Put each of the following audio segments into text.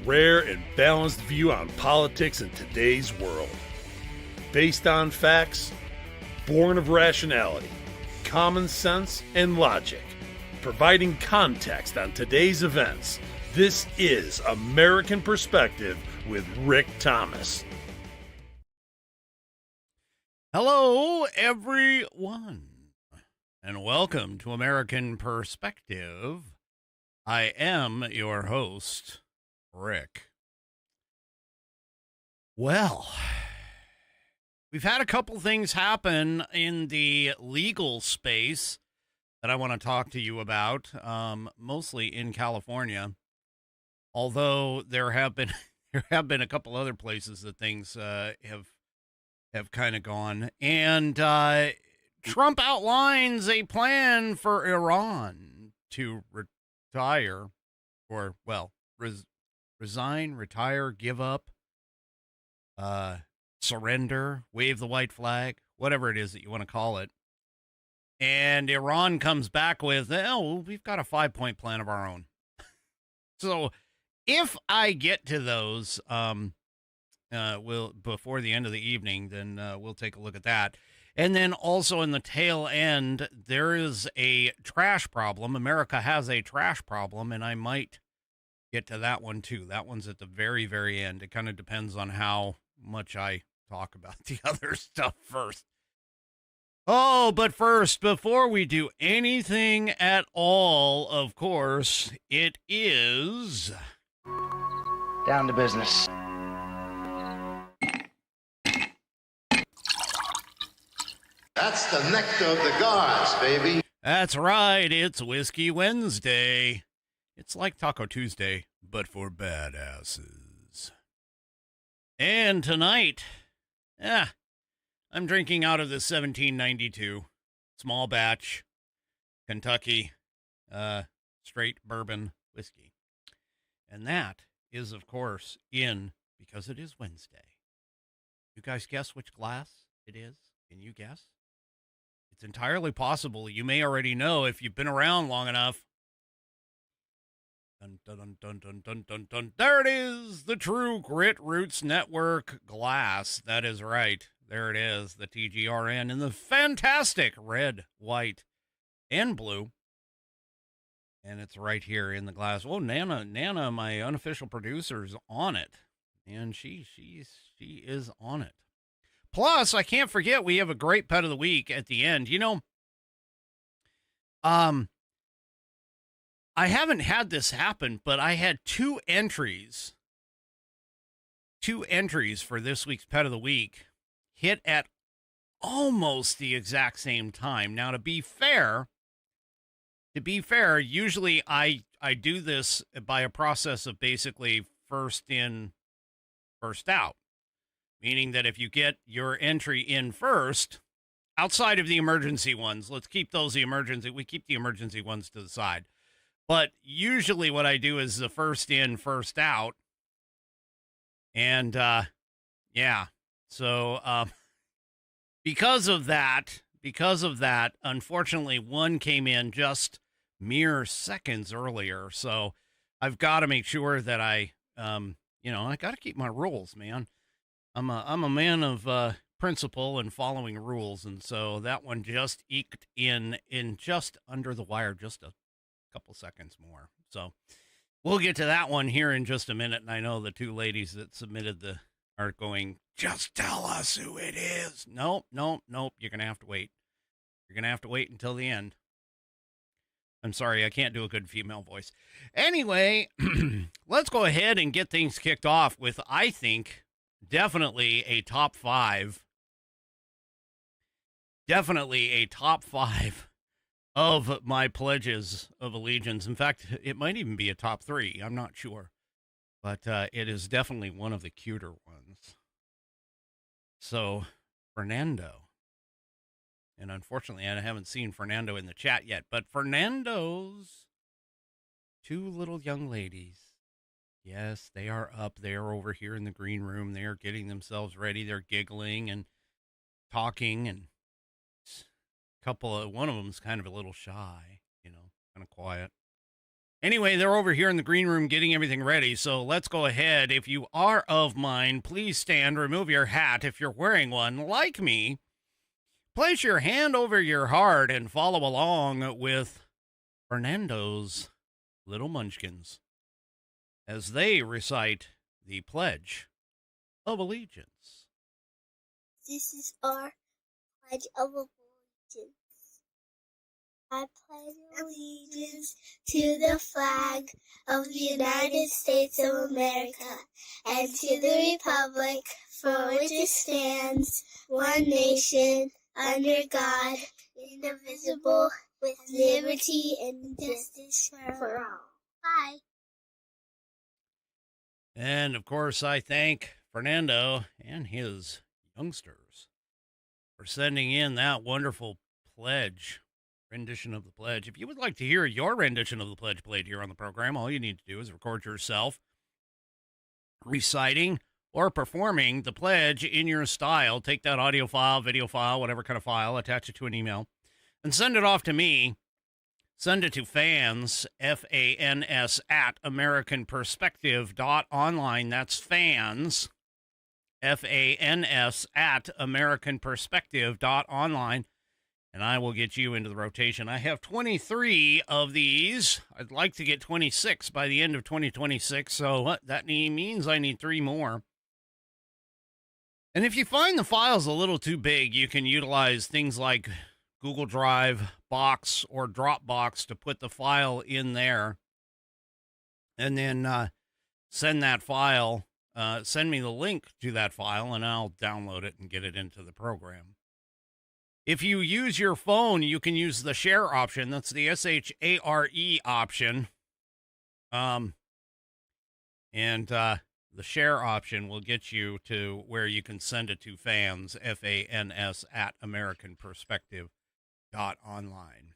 rare and balanced view on politics in today's world. Based on facts, born of rationality, common sense, and logic, providing context on today's events. This is American Perspective with Rick Thomas. Hello, everyone, and welcome to American Perspective. I am your host, Rick. Well, we've had a couple things happen in the legal space that I want to talk to you about, mostly in California. Although there have been a couple other places that things have kind of gone, and Trump outlines a plan for Iran to retire, or resign, retire, give up, surrender, wave the white flag, whatever it is that you want to call it. And Iran comes back with, we've got a 5-point plan of our own. So if I get to those, before the end of the evening, then we'll take a look at that. And then also in the tail end, there is a trash problem. America has a trash problem, and I might get to that one too. That one's at the very, very end. It kind of depends on how much I talk about the other stuff first. Oh, but first, before we do anything at all, of course, it is down to business. That's the nectar of the gods, baby. That's right. It's Whiskey Wednesday. It's like Taco Tuesday, but for badasses. And tonight, I'm drinking out of the 1792 small batch Kentucky straight bourbon whiskey. And that is, of course, because it is Wednesday. You guys guess which glass it is? Can you guess? It's entirely possible. You may already know if you've been around long enough. Dun, dun, dun, dun, dun, dun, dun, dun. There it is, the True Grit Roots Network glass. That is right. There it is, the TGRN in the fantastic red, white, and blue. And it's right here in the glass. Oh, Nana, my unofficial producer, is on it. And she is on it. Plus, I can't forget, we have a great pet of the week at the end. You know, I haven't had this happen, but I had two entries for this week's pet of the week hit at almost the exact same time. Now, to be fair, usually I do this by a process of basically first in, first out. Meaning that if you get your entry in first, outside of the emergency ones, we keep the emergency ones to the side. But usually what I do is the first in, first out. And, so, because of that, unfortunately, one came in just mere seconds earlier. So I've got to make sure that I got to keep my rules, man. I'm a man of principle and following rules, and so that one just eked in just under the wire, just a couple seconds more. So we'll get to that one here in just a minute, and I know the two ladies that submitted are going, just tell us who it is. Nope. You're gonna have to wait. You're gonna have to wait until the end. I'm sorry, I can't do a good female voice. Anyway, let's go ahead and get things kicked off with, I think, definitely a top five of my pledges of allegiance. In fact, it might even be a top 3. I'm not sure. But it is definitely one of the cuter ones. So, Fernando. And unfortunately, I haven't seen Fernando in the chat yet. But Fernando's two little young ladies. Yes, they are up there over here in the green room. They are getting themselves ready. They're giggling and talking, and one of them's kind of a little shy, kind of quiet. Anyway, they're over here in the green room getting everything ready, so let's go ahead. If you are of mine, please stand, remove your hat if you're wearing one. Like me, place your hand over your heart and follow along with Fernando's Little Munchkins as they recite the Pledge of Allegiance. This is our Pledge of Allegiance. I pledge allegiance to the flag of the United States of America and to the republic for which it stands, one nation, under God, indivisible, with liberty and justice for all. Bye. And, of course, I thank Fernando and his youngsters for sending in that wonderful pledge, rendition of the pledge. If you would like to hear your rendition of the pledge played here on the program, all you need to do is record yourself reciting or performing the pledge in your style. Take that audio file, video file, whatever kind of file, attach it to an email, and send it off to me. Send it to fans, F-A-N-S, at AmericanPerspective.online. That's fans, F-A-N-S, at AmericanPerspective.online. And I will get you into the rotation. I have 23 of these. I'd like to get 26 by the end of 2026. So what that means I need 3 more. And if you find the files a little too big, you can utilize things like Google Drive, Box, or Dropbox to put the file in there. And then send that file, send me the link to that file, and I'll download it and get it into the program. If you use your phone, you can use the share option. That's the S-H-A-R-E option. And the share option will get you to where you can send it to fans, F-A-N-S, at AmericanPerspective.online.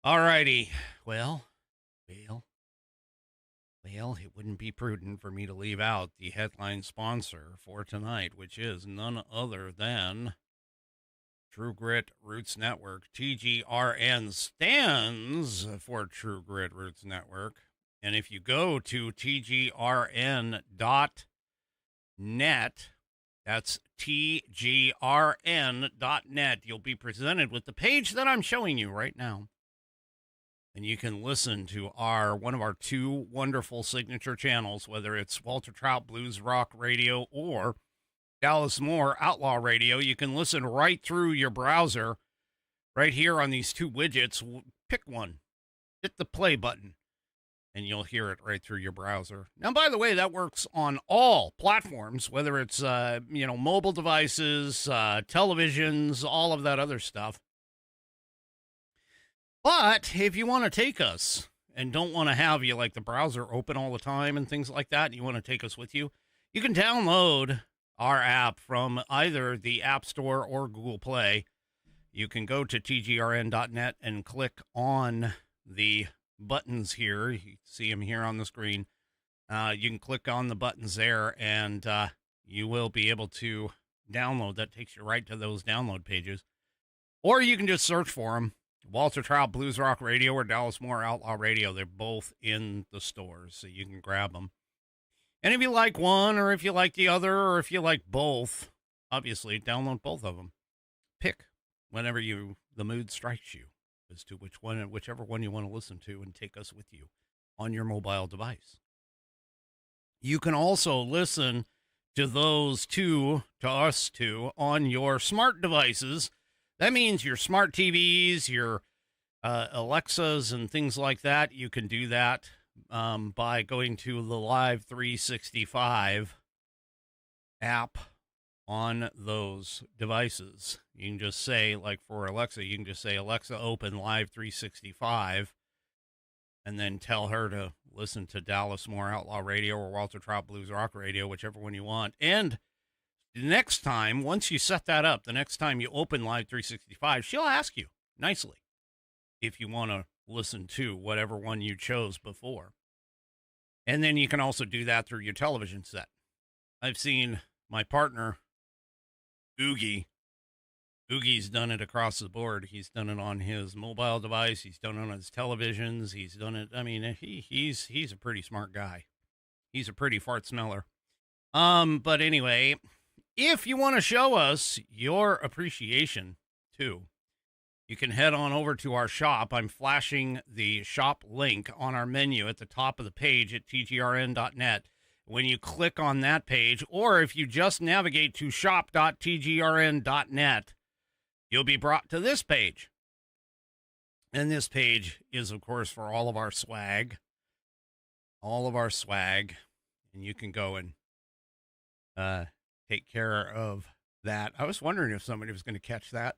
All righty. Well, it wouldn't be prudent for me to leave out the headline sponsor for tonight, which is none other than True Grit Roots Network. TGRN stands for True Grit Roots Network. And if you go to tgrn.net, that's tgrn.net, you'll be presented with the page that I'm showing you right now. And you can listen to one of our 2 wonderful signature channels, whether it's Walter Trout Blues Rock Radio or Dallas Moore Outlaw Radio. You can listen right through your browser right here on these 2 widgets. Pick one, hit the play button, and you'll hear it right through your browser. Now, by the way, that works on all platforms, whether it's, mobile devices, televisions, all of that other stuff. But if you want to take us and don't want to have you like the browser open all the time and things like that, and you want to take us with you, you can download our app from either the App Store or Google Play. You can go to tgrn.net and click on the buttons here. You see them here on the screen. You can click on the buttons there, and you will be able to download. That takes you right to those download pages. Or you can just search for them. Walter Trout Blues Rock Radio or Dallas Moore Outlaw Radio. They're both in the stores, so you can grab them. And if you like one, or if you like the other, or if you like both, obviously download both of them. Pick whenever the mood strikes you as to whichever one you want to listen to, and take us with you on your mobile device. You can also listen to us two, on your smart devices. That means your smart TVs, your Alexas, and things like that. You can do that by going to the Live 365 app on those devices. You can just say, like for Alexa, you can just say, Alexa, open Live 365, and then tell her to listen to Dallas Moore Outlaw Radio or Walter Trout Blues Rock Radio, whichever one you want. And the next time, once you set that up, the next time you open Live 365, she'll ask you nicely if you want to listen to whatever one you chose before. And then you can also do that through your television set. I've seen my partner, Oogie Oogie's done it across the board. He's done it on his mobile device. He's done it on his televisions. He's done it. I mean, he's a pretty smart guy. He's a pretty fart smeller. But anyway, if you want to show us your appreciation too, you can head on over to our shop. I'm flashing the shop link on our menu at the top of the page at tgrn.net. When you click on that page, or if you just navigate to shop.tgrn.net, you'll be brought to this page. And this page is, of course, for all of our swag. All of our swag. And you can go and take care of that. I was wondering if somebody was going to catch that.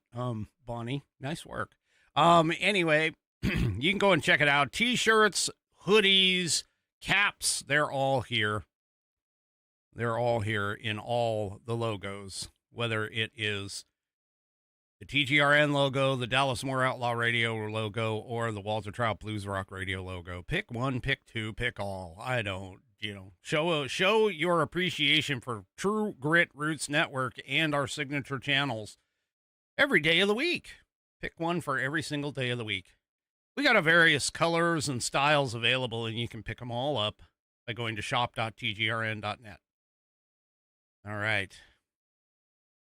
Bonnie, nice work. Anyway, you can go and check it out. T-shirts, hoodies, caps, they're all here. They're all here in all the logos, whether it is the TGRN logo, the Dallas Moore Outlaw Radio logo, or the Walter Trout Blues Rock Radio logo. Pick one, pick two, pick all. I don't, show your appreciation for True Grit Roots Network and our signature channels every day of the week. Pick one for every single day of the week. We got a various colors and styles available, and you can pick them all up by going to shop.tgrn.net. All right.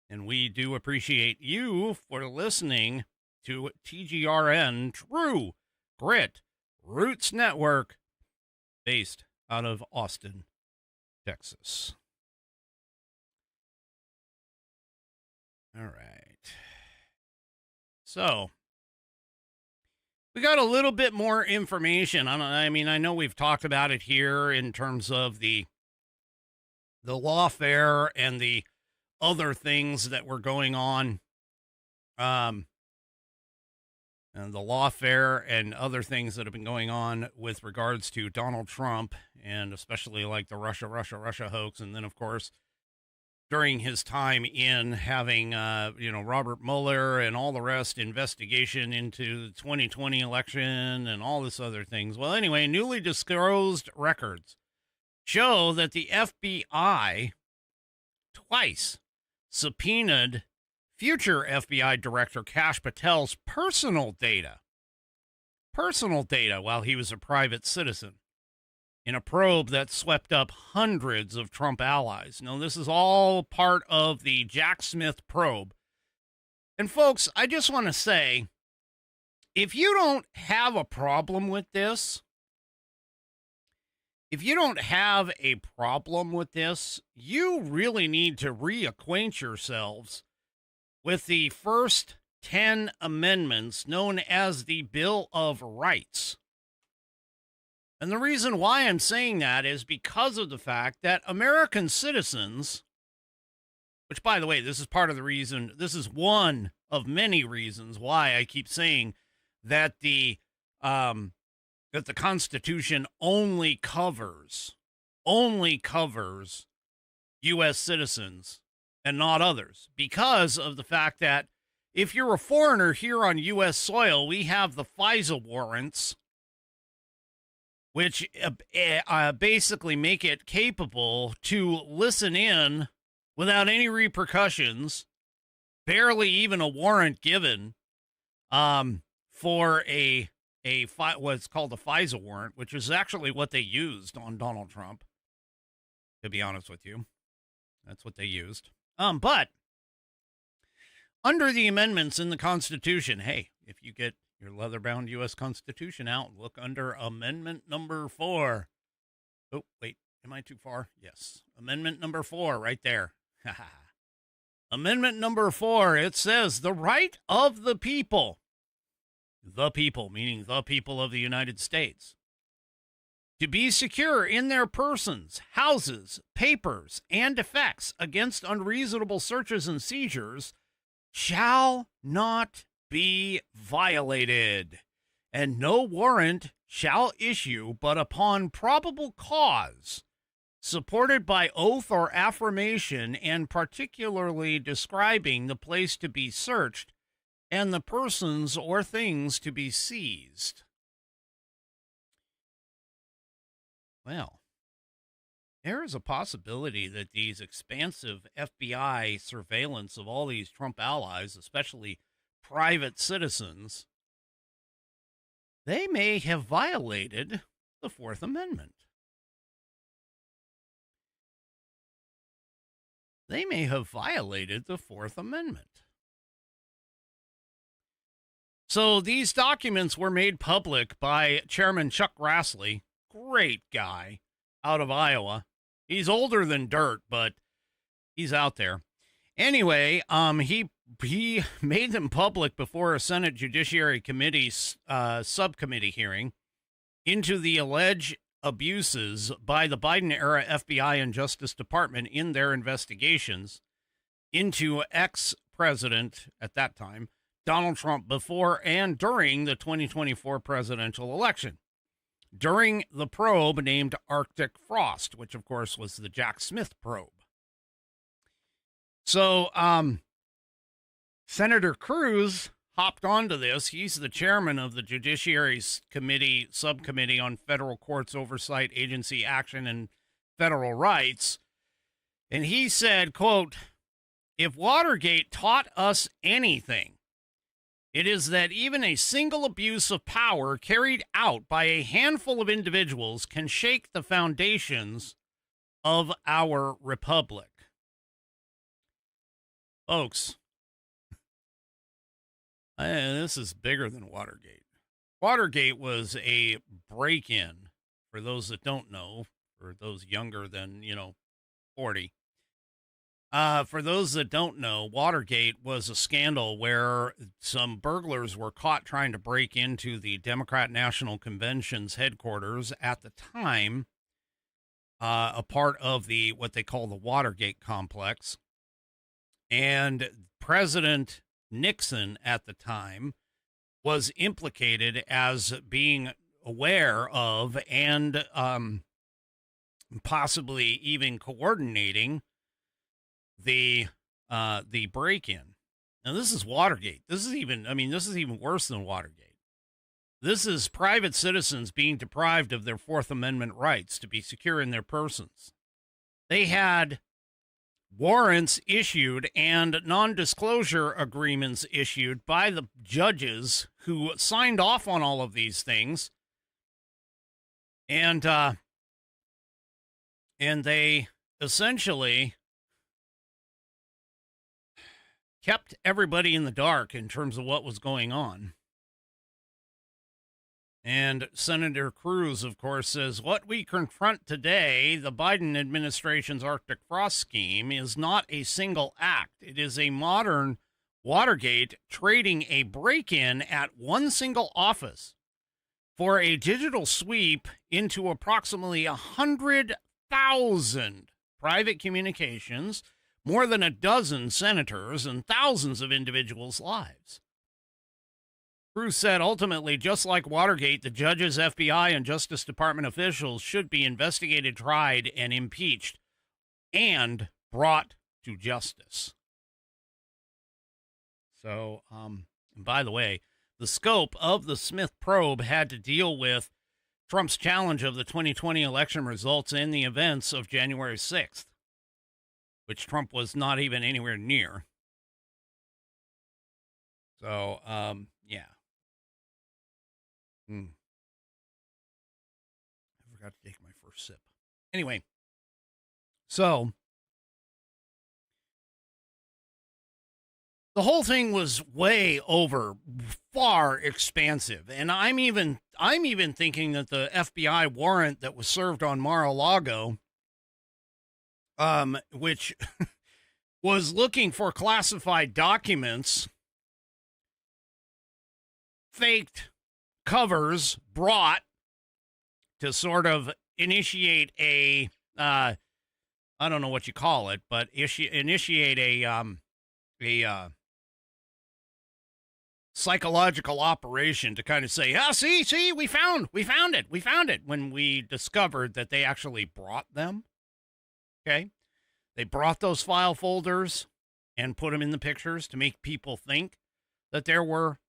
And we do appreciate you for listening to TGRN True Grit Roots Network, based out of Austin, Texas. All right. So, we got a little bit more information. I mean, I know we've talked about it here in terms of the lawfare and the other things that were going on, and the lawfare and other things that have been going on with regards to Donald Trump, and especially like the Russia hoax. And then, of course, during his time in having, Robert Mueller and all the rest investigation into the 2020 election and all this other things. Well, anyway, newly disclosed records show that the FBI twice subpoenaed future FBI Director Kash Patel's personal data while he was a private citizen in a probe that swept up hundreds of Trump allies. Now, this is all part of the Jack Smith probe. And folks, I just want to say, if you don't have a problem with this, you really need to reacquaint yourselves with the first 10 amendments known as the Bill of Rights. And the reason why I'm saying that is because of the fact that American citizens, which, by the way, this is part of the reason, this is one of many reasons why I keep saying that the Constitution only covers U.S. citizens and not others, because of the fact that if you're a foreigner here on U.S. soil, we have the FISA warrants, which basically make it capable to listen in without any repercussions, barely even a warrant given, for what's called a FISA warrant, which is actually what they used on Donald Trump, to be honest with you. That's what they used. But under the amendments in the Constitution, hey, if you get your leather-bound U.S. Constitution out, look under Amendment number 4. Oh, wait, am I too far? Yes. Amendment number 4, right there. Amendment number 4, it says, the right of the people, meaning the people of the United States, to be secure in their persons, houses, papers, and effects against unreasonable searches and seizures shall not be violated, and no warrant shall issue but upon probable cause, supported by oath or affirmation, and particularly describing the place to be searched and the persons or things to be seized. Well, there is a possibility that these expansive FBI surveillance of all these Trump allies, especially private citizens, they may have violated the Fourth Amendment. They may have violated the Fourth Amendment. So these documents were made public by Chairman Chuck Grassley, great guy out of Iowa. He's older than dirt, but he's out there. Anyway, he made them public before a Senate Judiciary Committee's subcommittee hearing into the alleged abuses by the Biden-era FBI and Justice Department in their investigations into ex-president, at that time, Donald Trump, before and during the 2024 presidential election. During the probe named Arctic Frost, which, of course, was the Jack Smith probe. So, Senator Cruz hopped onto this. He's the chairman of the Judiciary Committee, Subcommittee on Federal Courts Oversight, Agency Action, and Federal Rights. And he said, quote, "If Watergate taught us anything, it is that even a single abuse of power carried out by a handful of individuals can shake the foundations of our republic." Folks, this is bigger than Watergate. Watergate was a break-in, for those that don't know, for those younger than, 40. For those that don't know, Watergate was a scandal where some burglars were caught trying to break into the Democrat National Convention's headquarters at the time, a part of what they call the Watergate complex. And President Nixon at the time was implicated as being aware of and possibly even coordinating the break-in. Now, this is Watergate. This is even worse than Watergate. This is private citizens being deprived of their Fourth Amendment rights to be secure in their persons. They had warrants issued and non-disclosure agreements issued by the judges who signed off on all of these things. And they essentially kept everybody in the dark in terms of what was going on. And Senator Cruz, of course, says, "What we confront today, the Biden administration's Arctic Frost scheme, is not a single act. It is a modern Watergate trading a break-in at one single office for a digital sweep into approximately 100,000 private communications, more than a dozen senators, and thousands of individuals' lives." Cruz said, "Ultimately, just like Watergate, the judges, FBI, and Justice Department officials should be investigated, tried, and impeached, and brought to justice." So, and by the way, the scope of the Smith probe had to deal with Trump's challenge of the 2020 election results and the events of January 6th, which Trump was not even anywhere near. So, yeah. I forgot to take my first sip. Anyway, so the whole thing was way over, far expansive, and I'm even thinking that the FBI warrant that was served on Mar-a-Lago, which was looking for classified documents, faked covers brought to sort of initiate a, I don't know what you call it, but initiate a psychological operation to kind of say, see, we found it, when we discovered that they actually brought them. Okay. They brought those file folders and put them in the pictures to make people think that there were,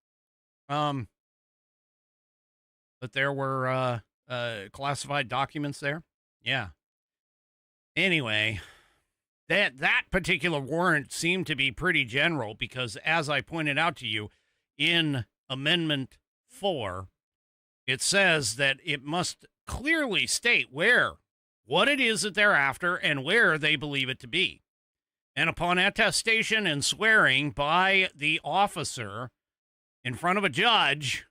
classified documents there. Yeah. Anyway, that particular warrant seemed to be pretty general because, as I pointed out to you, in Amendment 4, it says that it must clearly state what it is that they're after and where they believe it to be. And upon attestation and swearing by the officer in front of a judge,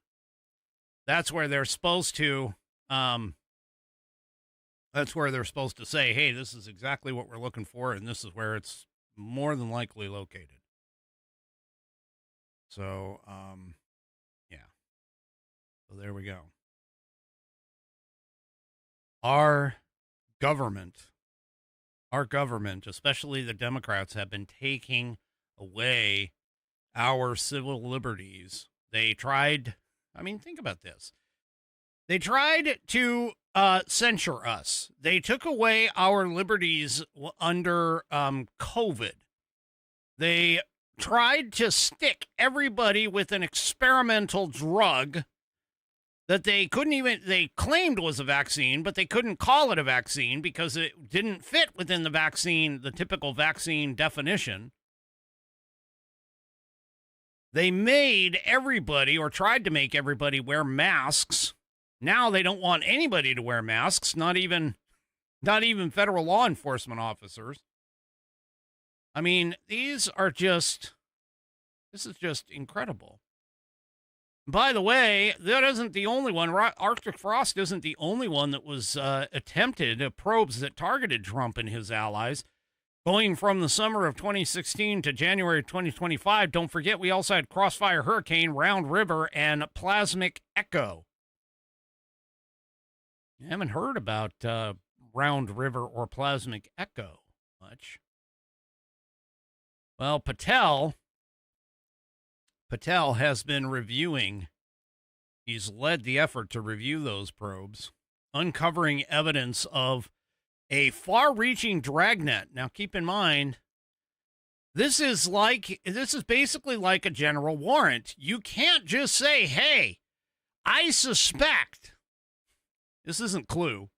that's where they're supposed to say, hey, this is exactly what we're looking for, and this is where it's more than likely located. So, yeah. So there we go. Our government, especially the Democrats, have been taking away our civil liberties. They tried, think about this. They tried to censure us. They took away our liberties under COVID. They tried to stick everybody with an experimental drug that they claimed was a vaccine, but they couldn't call it a vaccine because it didn't fit within the typical vaccine definition. They made everybody, or tried to make everybody, wear masks. Now they don't want anybody to wear masks, not even federal law enforcement officers. This is just incredible. By the way, that isn't the only one. Arctic frost isn't the only one that was attempted, probes that targeted Trump and his allies. Going from the summer of 2016 to January 2025, don't forget we also had Crossfire Hurricane, Round River, and Plasmic Echo. I haven't heard about Round River or Plasmic Echo much. Well, Patel has been reviewing. He's led the effort to review those probes, uncovering evidence of a far-reaching dragnet. Now, keep in mind, this is basically like a general warrant. You can't just say, hey, I suspect. This isn't Clue.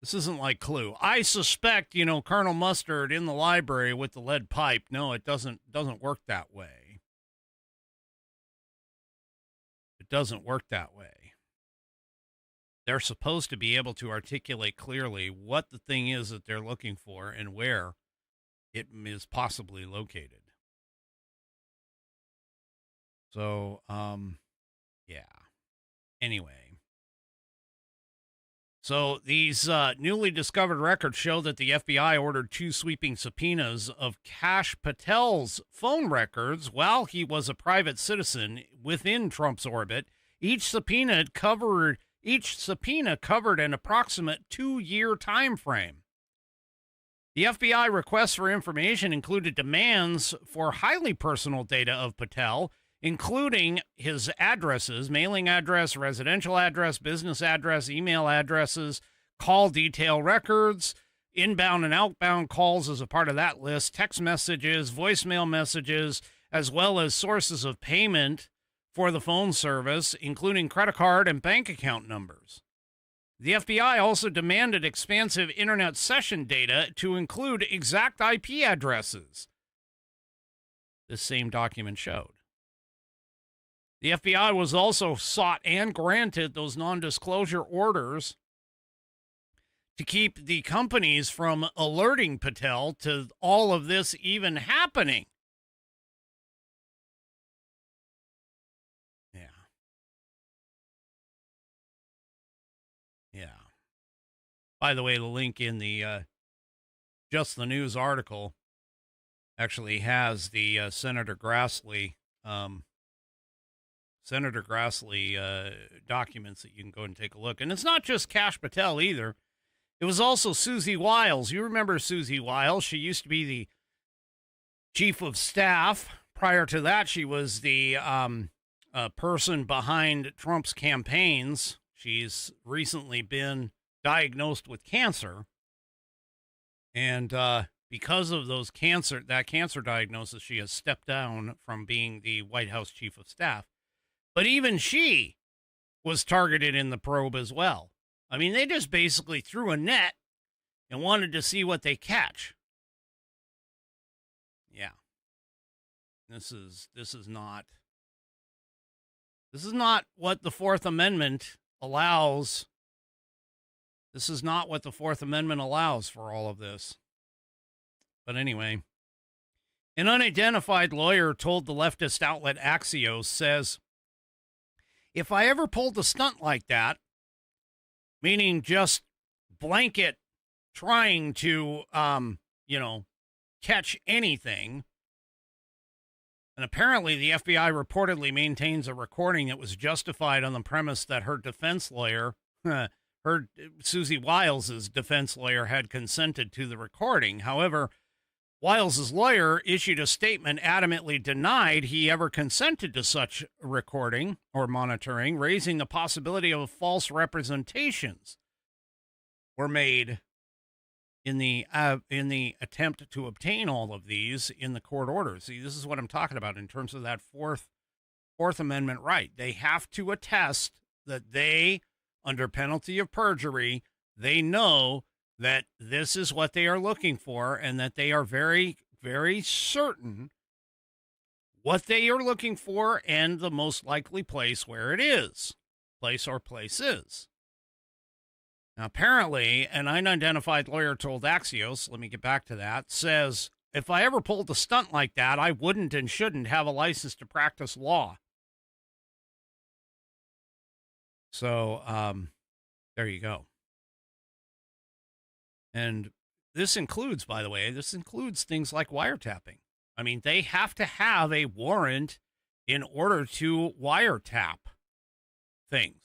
This isn't like Clue. I suspect, Colonel Mustard in the library with the lead pipe. No, it doesn't work that way. It doesn't work that way. They're supposed to be able to articulate clearly what the thing is that they're looking for and where it is possibly located. So, yeah. Anyway. So these newly discovered records show that the FBI ordered 2 sweeping subpoenas of Kash Patel's phone records while he was a private citizen within Trump's orbit. Each subpoena covered an approximate 2-year time frame. The FBI requests for information included demands for highly personal data of Patel, including his addresses, mailing address, residential address, business address, email addresses, call detail records, inbound and outbound calls as a part of that list, text messages, voicemail messages, as well as sources of payment for the phone service, including credit card and bank account numbers. The FBI also demanded expansive internet session data to include exact IP addresses. This same document showed. The FBI was also sought and granted those non-disclosure orders to keep the companies from alerting Patel to all of this even happening. Yeah. By the way, the link in the Just the News article actually has the Senator Grassley documents that you can go and take a look. And it's not just Kash Patel either. It was also Susie Wiles. You remember Susie Wiles. She used to be the chief of staff. Prior to that, she was the person behind Trump's campaigns. She's recently been diagnosed with cancer. And because of that cancer diagnosis, she has stepped down from being the White House chief of staff. But even she was targeted in the probe as well. I mean, they just basically threw a net and wanted to see what they catch. Yeah. This is not what the Fourth Amendment allows. This is not what the Fourth Amendment allows for all of this. But anyway, an unidentified lawyer told the leftist outlet Axios says, if I ever pulled a stunt like that, meaning just blanket trying to, catch anything. And apparently the FBI reportedly maintains a recording that was justified on the premise that her defense lawyer, Susie Wiles's defense lawyer, had consented to the recording. However, Wiles's lawyer issued a statement adamantly denied he ever consented to such recording or monitoring, raising the possibility of false representations were made in the attempt to obtain all of these in the court orders. See, this is what I'm talking about in terms of that Fourth Amendment right. They have to attest that they, under penalty of perjury, they know that this is what they are looking for, and that they are very, very certain what they are looking for and the most likely place where it is. Place or places. Now, apparently, an unidentified lawyer told Axios, let me get back to that, says, if I ever pulled a stunt like that, I wouldn't and shouldn't have a license to practice law. So, there you go. And this includes, by the way, things like wiretapping. I mean, they have to have a warrant in order to wiretap things.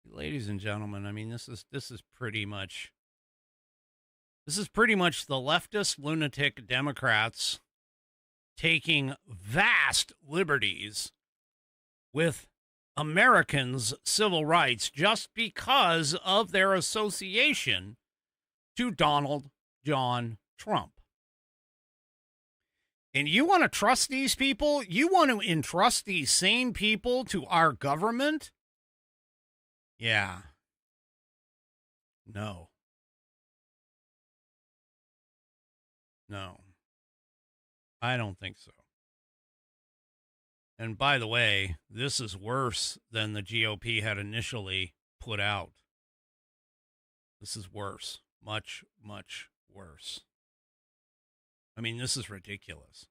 Ladies and gentlemen, I mean, this is pretty much the leftist lunatic Democrats taking vast liberties with Americans' civil rights just because of their association to Donald John Trump. And you want to trust these people? You want to entrust these same people to our government? Yeah. No. I don't think so. And by the way, this is worse than the GOP had initially put out. This is worse. Much, much worse. I mean, this is ridiculous.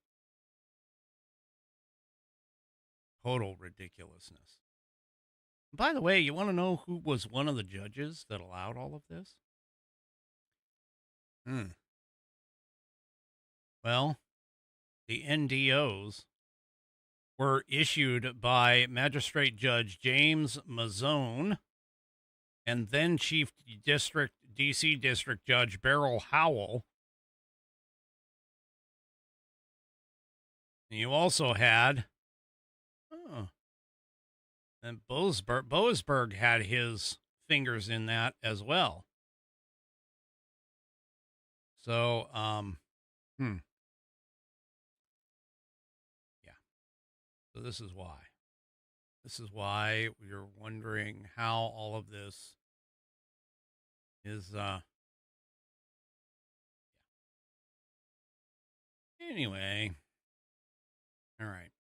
Total ridiculousness. By the way, you want to know who was one of the judges that allowed all of this? Well, the NDOs were issued by Magistrate Judge James Mazzone and then Chief D.C. District Judge Beryl Howell. And you also had, and Boasberg had his fingers in that as well. So, yeah. So this is why. This is why you're wondering how all of this is, Anyway. All right.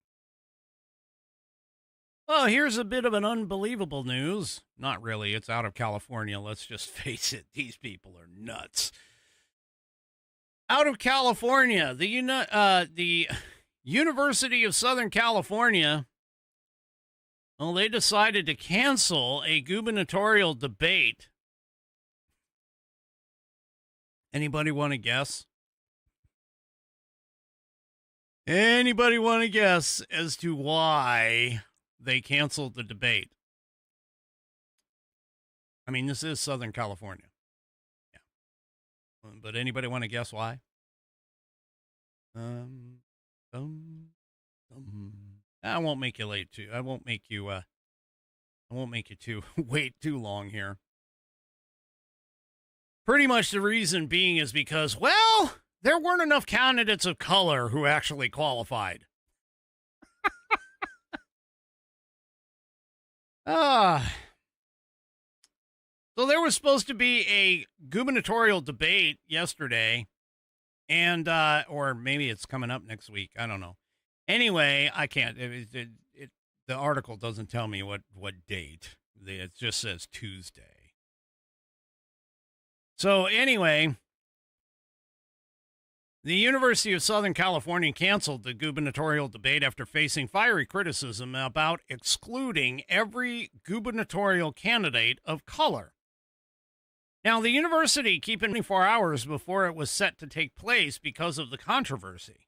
Well, here's a bit of an unbelievable news. Not really. It's out of California. Let's just face it. These people are nuts. Out of California, the University of Southern California, well, they decided to cancel a gubernatorial debate. Anybody want to guess? Anybody want to guess as to why they canceled the debate? I mean, this is Southern California. Yeah. But anybody want to guess why? I won't make you late too. I won't make you wait too long here. Pretty much the reason being is because, well, there weren't enough candidates of color who actually qualified. So there was supposed to be a gubernatorial debate yesterday, and or maybe it's coming up next week. I don't know. Anyway, I can't. The article doesn't tell me what date. It just says Tuesday. So anyway, the University of Southern California canceled the gubernatorial debate after facing fiery criticism about excluding every gubernatorial candidate of color. Now, the university keeping 24 hours before it was set to take place because of the controversy.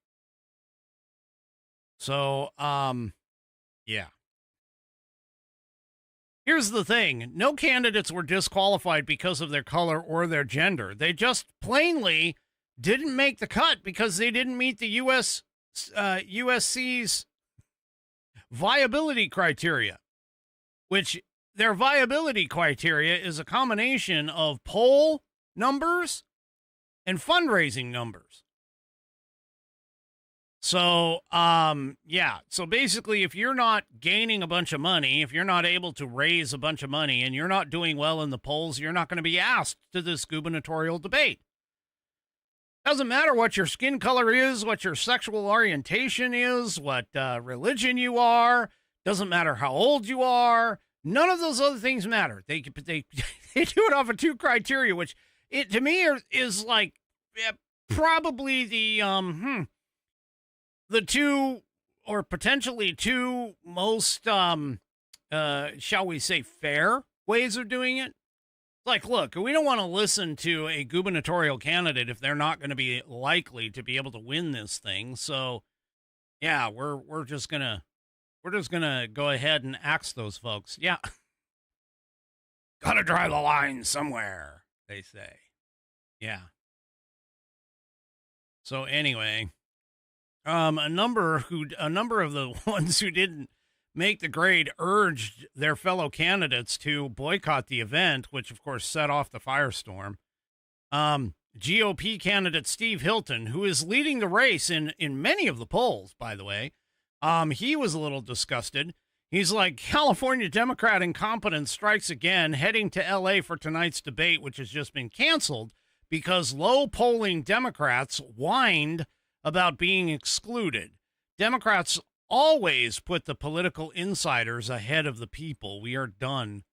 So, yeah. Here's the thing. No candidates were disqualified because of their color or their gender. They just plainly didn't make the cut because they didn't meet the USC's viability criteria, which their viability criteria is a combination of poll numbers and fundraising numbers. So, yeah. So basically, if you're not gaining a bunch of money, if you're not able to raise a bunch of money and you're not doing well in the polls, you're not going to be asked to this gubernatorial debate. Doesn't matter what your skin color is, what your sexual orientation is, what religion you are. Doesn't matter how old you are. None of those other things matter. They do it off of two criteria, which it to me is like probably the two or potentially two most shall we say fair ways of doing it. Like, look, we don't want to listen to a gubernatorial candidate if they're not going to be likely to be able to win this thing. So, yeah, we're just gonna go ahead and axe those folks. Yeah, gotta draw the line somewhere, they say. Yeah. So anyway, a number of the ones who didn't make the grade urged their fellow candidates to boycott the event, which of course set off the firestorm. GOP candidate Steve Hilton, who is leading the race in many of the polls, by the way, he was a little disgusted. He's like, California Democrat incompetence strikes again, heading to L.A. for tonight's debate, which has just been canceled because low-polling Democrats whined about being excluded. Democrats always put the political insiders ahead of the people. We are done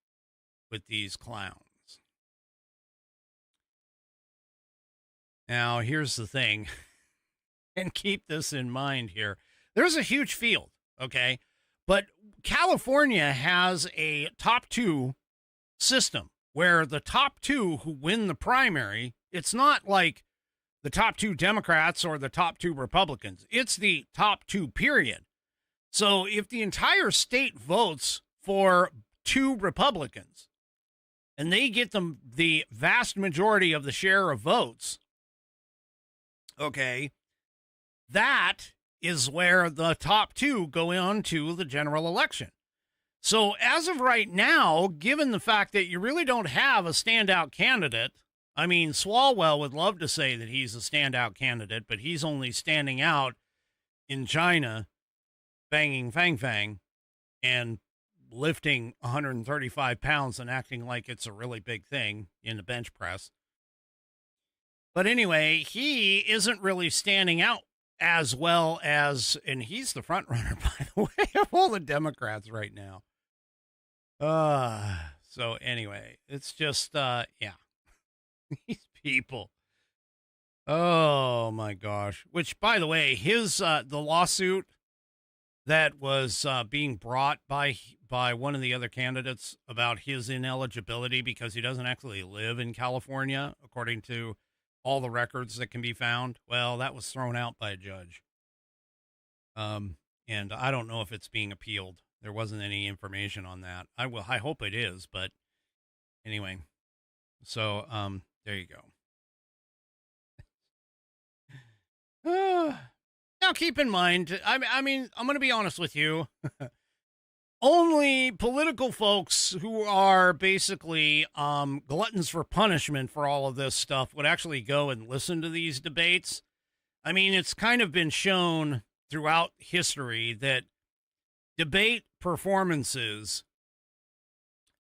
with these clowns. Now, here's the thing, and keep this in mind here. There's a huge field, okay? But California has a top two system where the top two who win the primary, it's not like the top two Democrats or the top two Republicans. It's the top two, period. So if the entire state votes for two Republicans and they get them the vast majority of the share of votes, okay, that is where the top two go on to the general election. So as of right now, given the fact that you really don't have a standout candidate, I mean, Swalwell would love to say that he's a standout candidate, but he's only standing out in China, banging Fang Fang and lifting 135 pounds and acting like it's a really big thing in the bench press. But anyway, he isn't really standing out as well as, and he's the front runner, by the way, of all the Democrats right now. So anyway, it's just, yeah, these people. Oh my gosh. Which, by the way, his, the lawsuit that was being brought by one of the other candidates about his ineligibility because he doesn't actually live in California, according to all the records that can be found. Well, that was thrown out by a judge. And I don't know if it's being appealed. There wasn't any information on that. I hope it is, but anyway. So, there you go. Now, keep in mind, I mean, I'm going to be honest with you. Only political folks who are basically gluttons for punishment for all of this stuff would actually go and listen to these debates. I mean, it's kind of been shown throughout history that debate performances,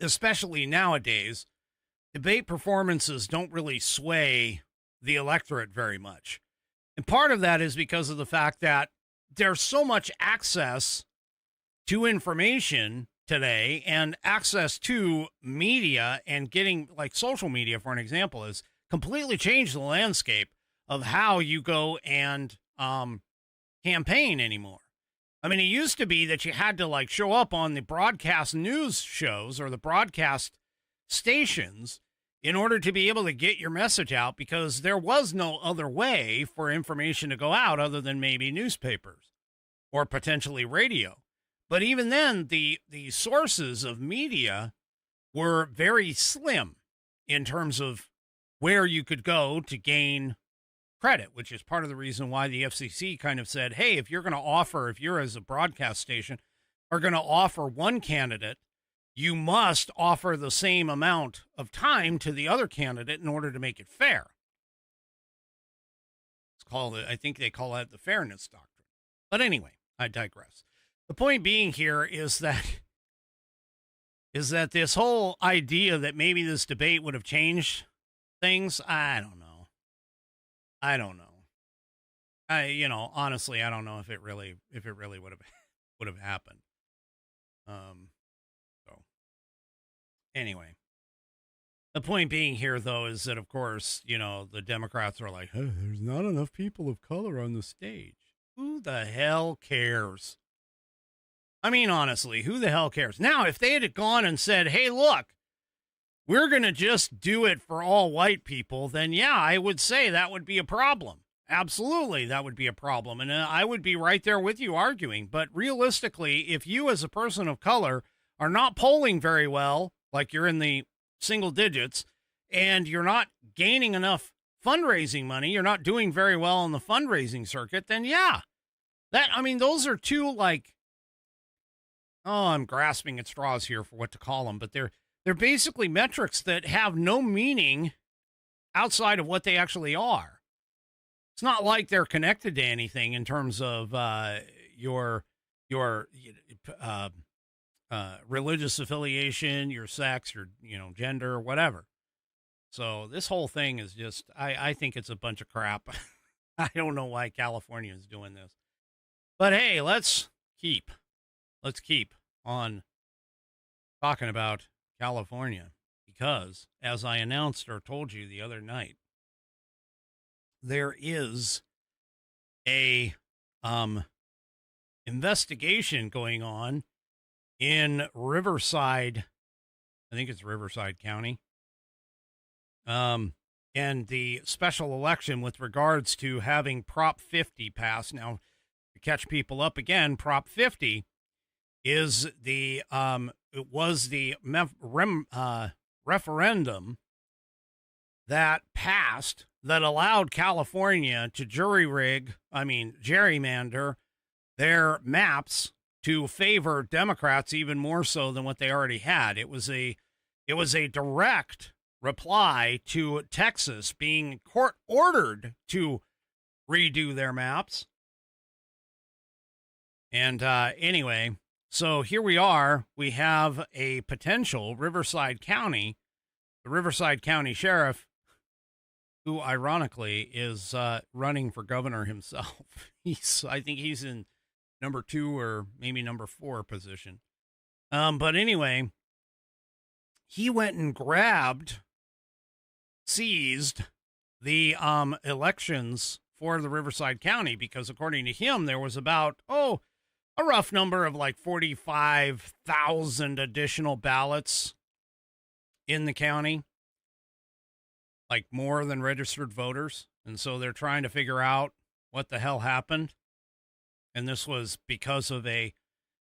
especially nowadays, debate performances don't really sway the electorate very much. And part of that is because of the fact that there's so much access to information today, and access to media, and getting like social media, for an example, has completely changed the landscape of how you go and campaign anymore. I mean, it used to be that you had to like show up on the broadcast news shows or the broadcast stations in order to be able to get your message out, because there was no other way for information to go out other than maybe newspapers or potentially radio. But even then, the sources of media were very slim in terms of where you could go to gain credit, which is part of the reason why the FCC kind of said, hey, if you're as a broadcast station are going to offer one candidate, you must offer the same amount of time to the other candidate in order to make it fair. I think they call that the fairness doctrine. But anyway, I digress. The point being here is that this whole idea that maybe this debate would have changed things, I don't know. Honestly, I don't know if it really would have happened. So anyway, the point being here, though, is that, of course, the Democrats are like, hey, there's not enough people of color on the stage. Who the hell cares? I mean, honestly, who the hell cares? Now, if they had gone and said, hey, look, we're going to just do it for all white people, then yeah, I would say that would be a problem. Absolutely, that would be a problem. And I would be right there with you arguing. But realistically, if you as a person of color are not polling very well, like you're in the single digits, and you're not gaining enough fundraising money, you're not doing very well on the fundraising circuit, then yeah, those are two, like, I'm grasping at straws here for what to call them, but they're basically metrics that have no meaning outside of what they actually are. It's not like they're connected to anything in terms of your religious affiliation, your sex, your gender, whatever. So this whole thing is just, I think it's a bunch of crap. I don't know why California is doing this, but hey, let's keep on talking about California, because as I announced or told you the other night, there is a investigation going on in Riverside. I think it's Riverside County. And the special election with regards to having Prop 50 passed. Now, to catch people up again, Prop 50 is it was the referendum that passed that allowed California to gerrymander their maps to favor Democrats even more so than what they already had. It was a direct reply to Texas being court ordered to redo their maps. And anyway, so here we are. We have a potential Riverside County, the Riverside County Sheriff, who ironically is running for governor himself. I think he's in number 2 or maybe number 4 position. But anyway, he went and seized the elections for the Riverside County, because according to him, there was about, a rough number of like 45,000 additional ballots in the county, like more than registered voters. And so they're trying to figure out what the hell happened. And this was because of a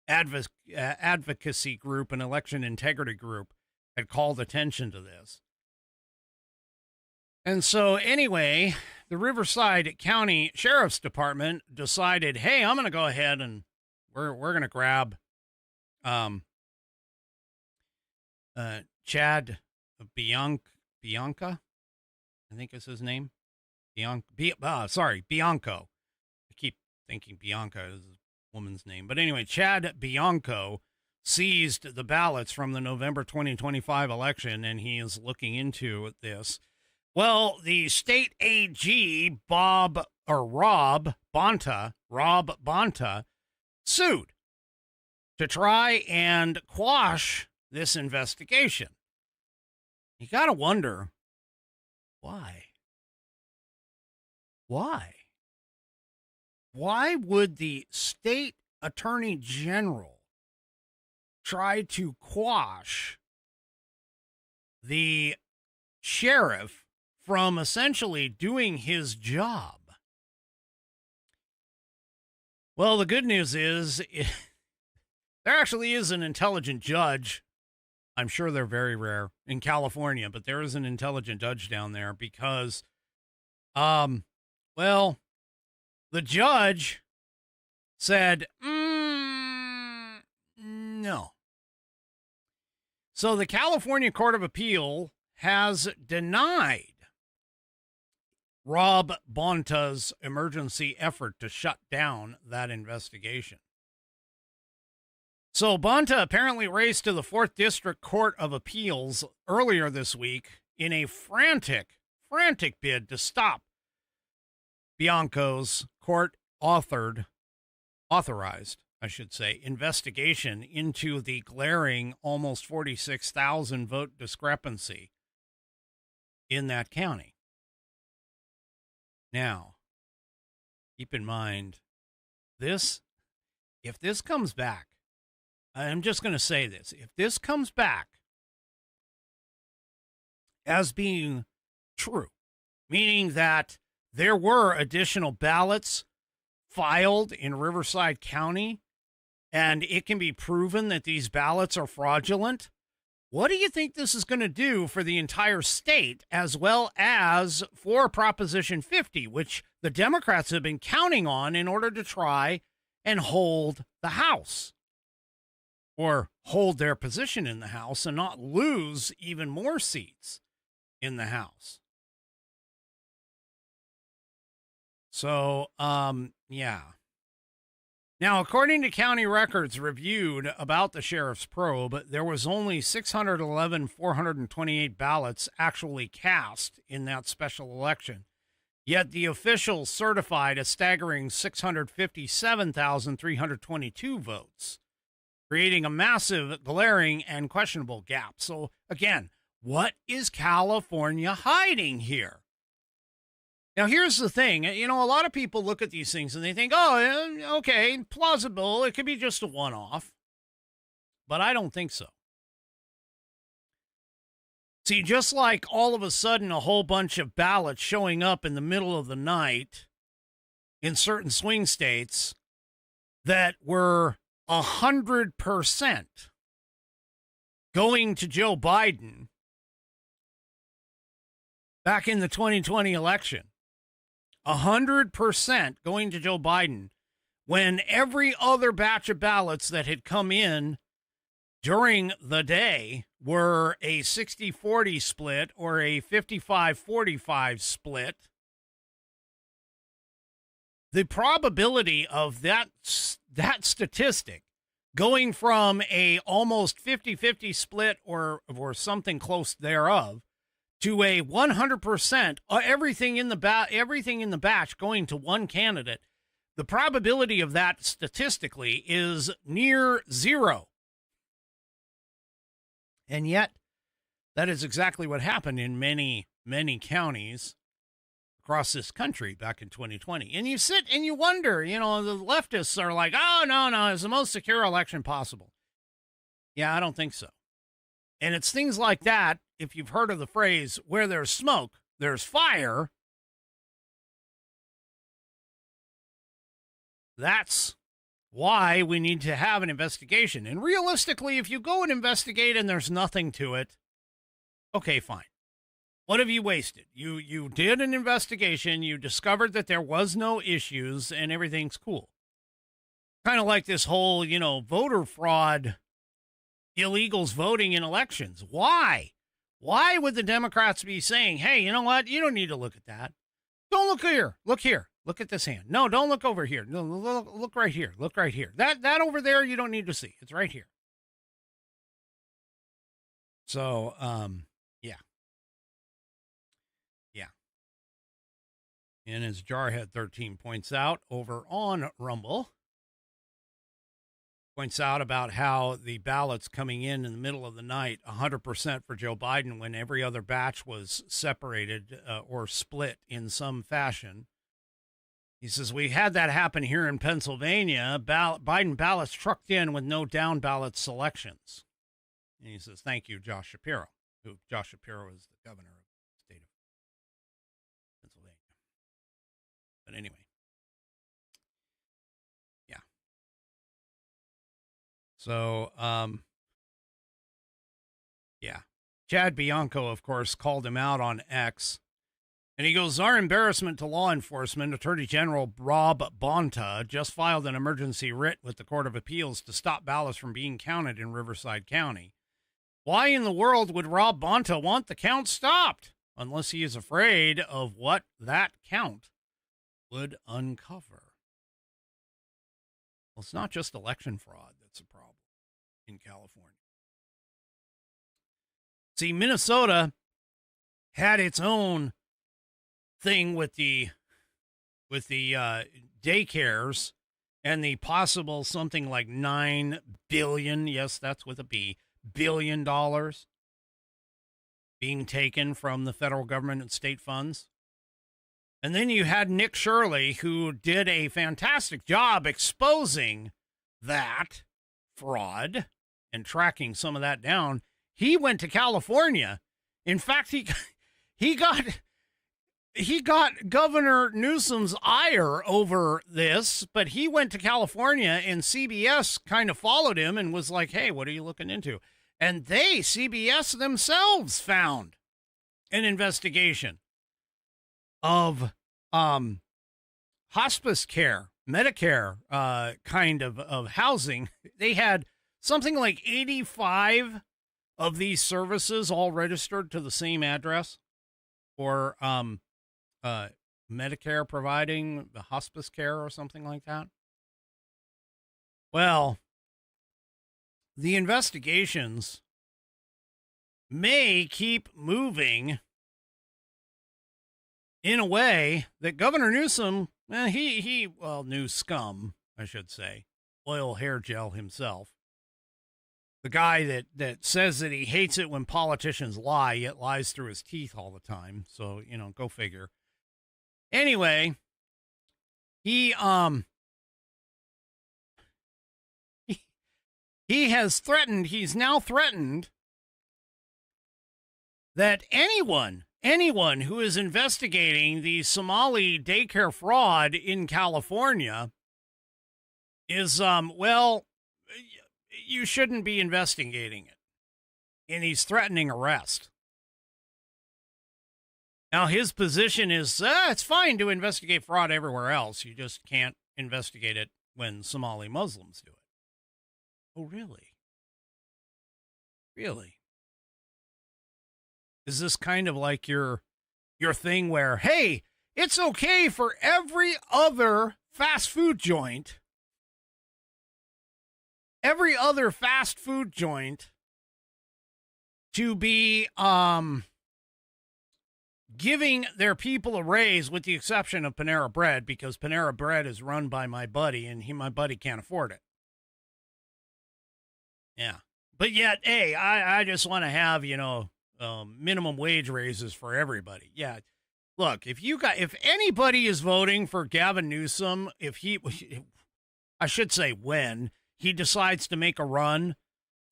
advocacy group, an election integrity group, had called attention to this. And so anyway, the Riverside County Sheriff's Department decided, hey, I'm going to go ahead and we're going to grab Chad Bianca, I think is his name. Bianco. I keep thinking Bianca is a woman's name. But anyway, Chad Bianco seized the ballots from the November 2025 election, and he is looking into this. Well, the state AG, Rob Bonta, sued to try and quash this investigation. You got to wonder, why? Why? Why would the state attorney general try to quash the sheriff from essentially doing his job? Well, the good news is there actually is an intelligent judge. I'm sure they're very rare in California, but there is an intelligent judge down there because, well, the judge said, no. So the California Court of Appeal has denied Rob Bonta's emergency effort to shut down that investigation. So Bonta apparently raced to the 4th District Court of Appeals earlier this week in a frantic bid to stop Bianco's court-authorized, investigation into the glaring almost 46,000 vote discrepancy in that county. Now, keep in mind, if this comes back, I'm just going to say this, if this comes back as being true, meaning that there were additional ballots filed in Riverside County, and it can be proven that these ballots are fraudulent, what do you think this is going to do for the entire state, as well as for Proposition 50, which the Democrats have been counting on in order to try and hold the House, or hold their position in the House and not lose even more seats in the House? So, yeah. Now, according to county records reviewed about the sheriff's probe, there was only 611,428 ballots actually cast in that special election. Yet the officials certified a staggering 657,322 votes, creating a massive, glaring, and questionable gap. So, again, what is California hiding here? Now, here's the thing. You know, a lot of people look at these things and they think, oh, okay, plausible. It could be just a one-off. But I don't think so. See, just like all of a sudden a whole bunch of ballots showing up in the middle of the night in certain swing states that were 100% going to Joe Biden back in the 2020 election. 100% going to Joe Biden, when every other batch of ballots that had come in during the day were a 60-40 split or a 55-45 split. The probability of that statistic going from a almost 50-50 split or something close thereof to a 100%, everything in the batch going to one candidate, the probability of that statistically is near zero. And yet, that is exactly what happened in many, many counties across this country back in 2020. And you sit and you wonder, you know, the leftists are like, oh, no, it's the most secure election possible. Yeah, I don't think so. And it's things like that, if you've heard of the phrase, where there's smoke, there's fire. That's why we need to have an investigation. And realistically, if you go and investigate and there's nothing to it, okay, fine. What have you wasted? You did an investigation, you discovered that there was no issues, and everything's cool. Kind of like this whole, you know, voter fraud, illegals voting in elections. Why? Why would the Democrats be saying, hey, you know what? You don't need to look at that. Don't look here. Look here. Look at this hand. No, don't look over here. No, look right here. Look right here. That over there, you don't need to see. It's right here. So, yeah. Yeah. And as Jarhead 13 points out over on Rumble, points out about how the ballots coming in the middle of the night, 100% for Joe Biden when every other batch was separated or split in some fashion. He says, we had that happen here in Pennsylvania. Biden ballots trucked in with no down ballot selections. And he says, thank you, Josh Shapiro. Josh Shapiro is the governor of the state of Pennsylvania. But anyway. Yeah. So, yeah. Chad Bianco, of course, called him out on X. And he goes, our embarrassment to law enforcement, Attorney General Rob Bonta just filed an emergency writ with the Court of Appeals to stop ballots from being counted in Riverside County. Why in the world would Rob Bonta want the count stopped? Unless he is afraid of what that count would uncover. Well, it's not just election fraud that's a problem in California. See, Minnesota had its own thing with the daycares and the possible something like $9 billion, yes, that's with a B, $billion being taken from the federal government and state funds. And then you had Nick Shirley, who did a fantastic job exposing that fraud and tracking some of that down. He went to California. In fact, he got Governor Newsom's ire over this, but he went to California and CBS kind of followed him and was like, hey, what are you looking into? And CBS themselves found an investigation of hospice care, Medicare kind of housing. They had something like 85 of these services all registered to the same address for Medicare providing the hospice care or something like that. Well, the investigations may keep moving in a way that Governor Newsom, New Scum, I should say, oil hair gel himself, the guy that says that he hates it when politicians lie, yet lies through his teeth all the time. So, go figure. Anyway, he has threatened, he's now threatened that anyone who is investigating the Somali daycare fraud in California is, you shouldn't be investigating it. And he's threatening arrest. Now, his position is, it's fine to investigate fraud everywhere else. You just can't investigate it when Somali Muslims do it. Oh, really? Really? Is this kind of like your thing where, hey, it's okay for every other fast food joint, to be giving their people a raise, with the exception of Panera Bread, because Panera Bread is run by my buddy, and my buddy can't afford it. Yeah. But yet, hey, I just want to have, minimum wage raises for everybody. Yeah. Look, if anybody is voting for Gavin Newsom, I should say when he decides to make a run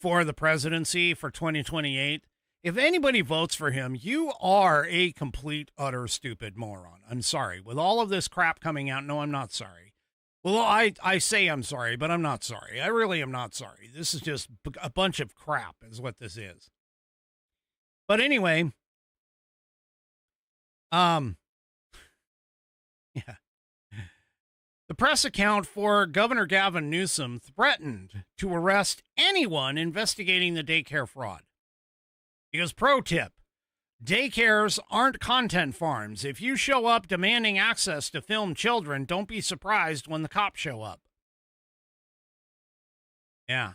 for the presidency for 2028, if anybody votes for him, you are a complete, utter, stupid moron. I'm sorry. With all of this crap coming out, no, I'm not sorry. Well, I say I'm sorry, but I'm not sorry. I really am not sorry. This is just a bunch of crap is what this is. But anyway, yeah. The press account for Governor Gavin Newsom threatened to arrest anyone investigating the daycare fraud. Because, pro tip, daycares aren't content farms. If you show up demanding access to film children, don't be surprised when the cops show up. Yeah.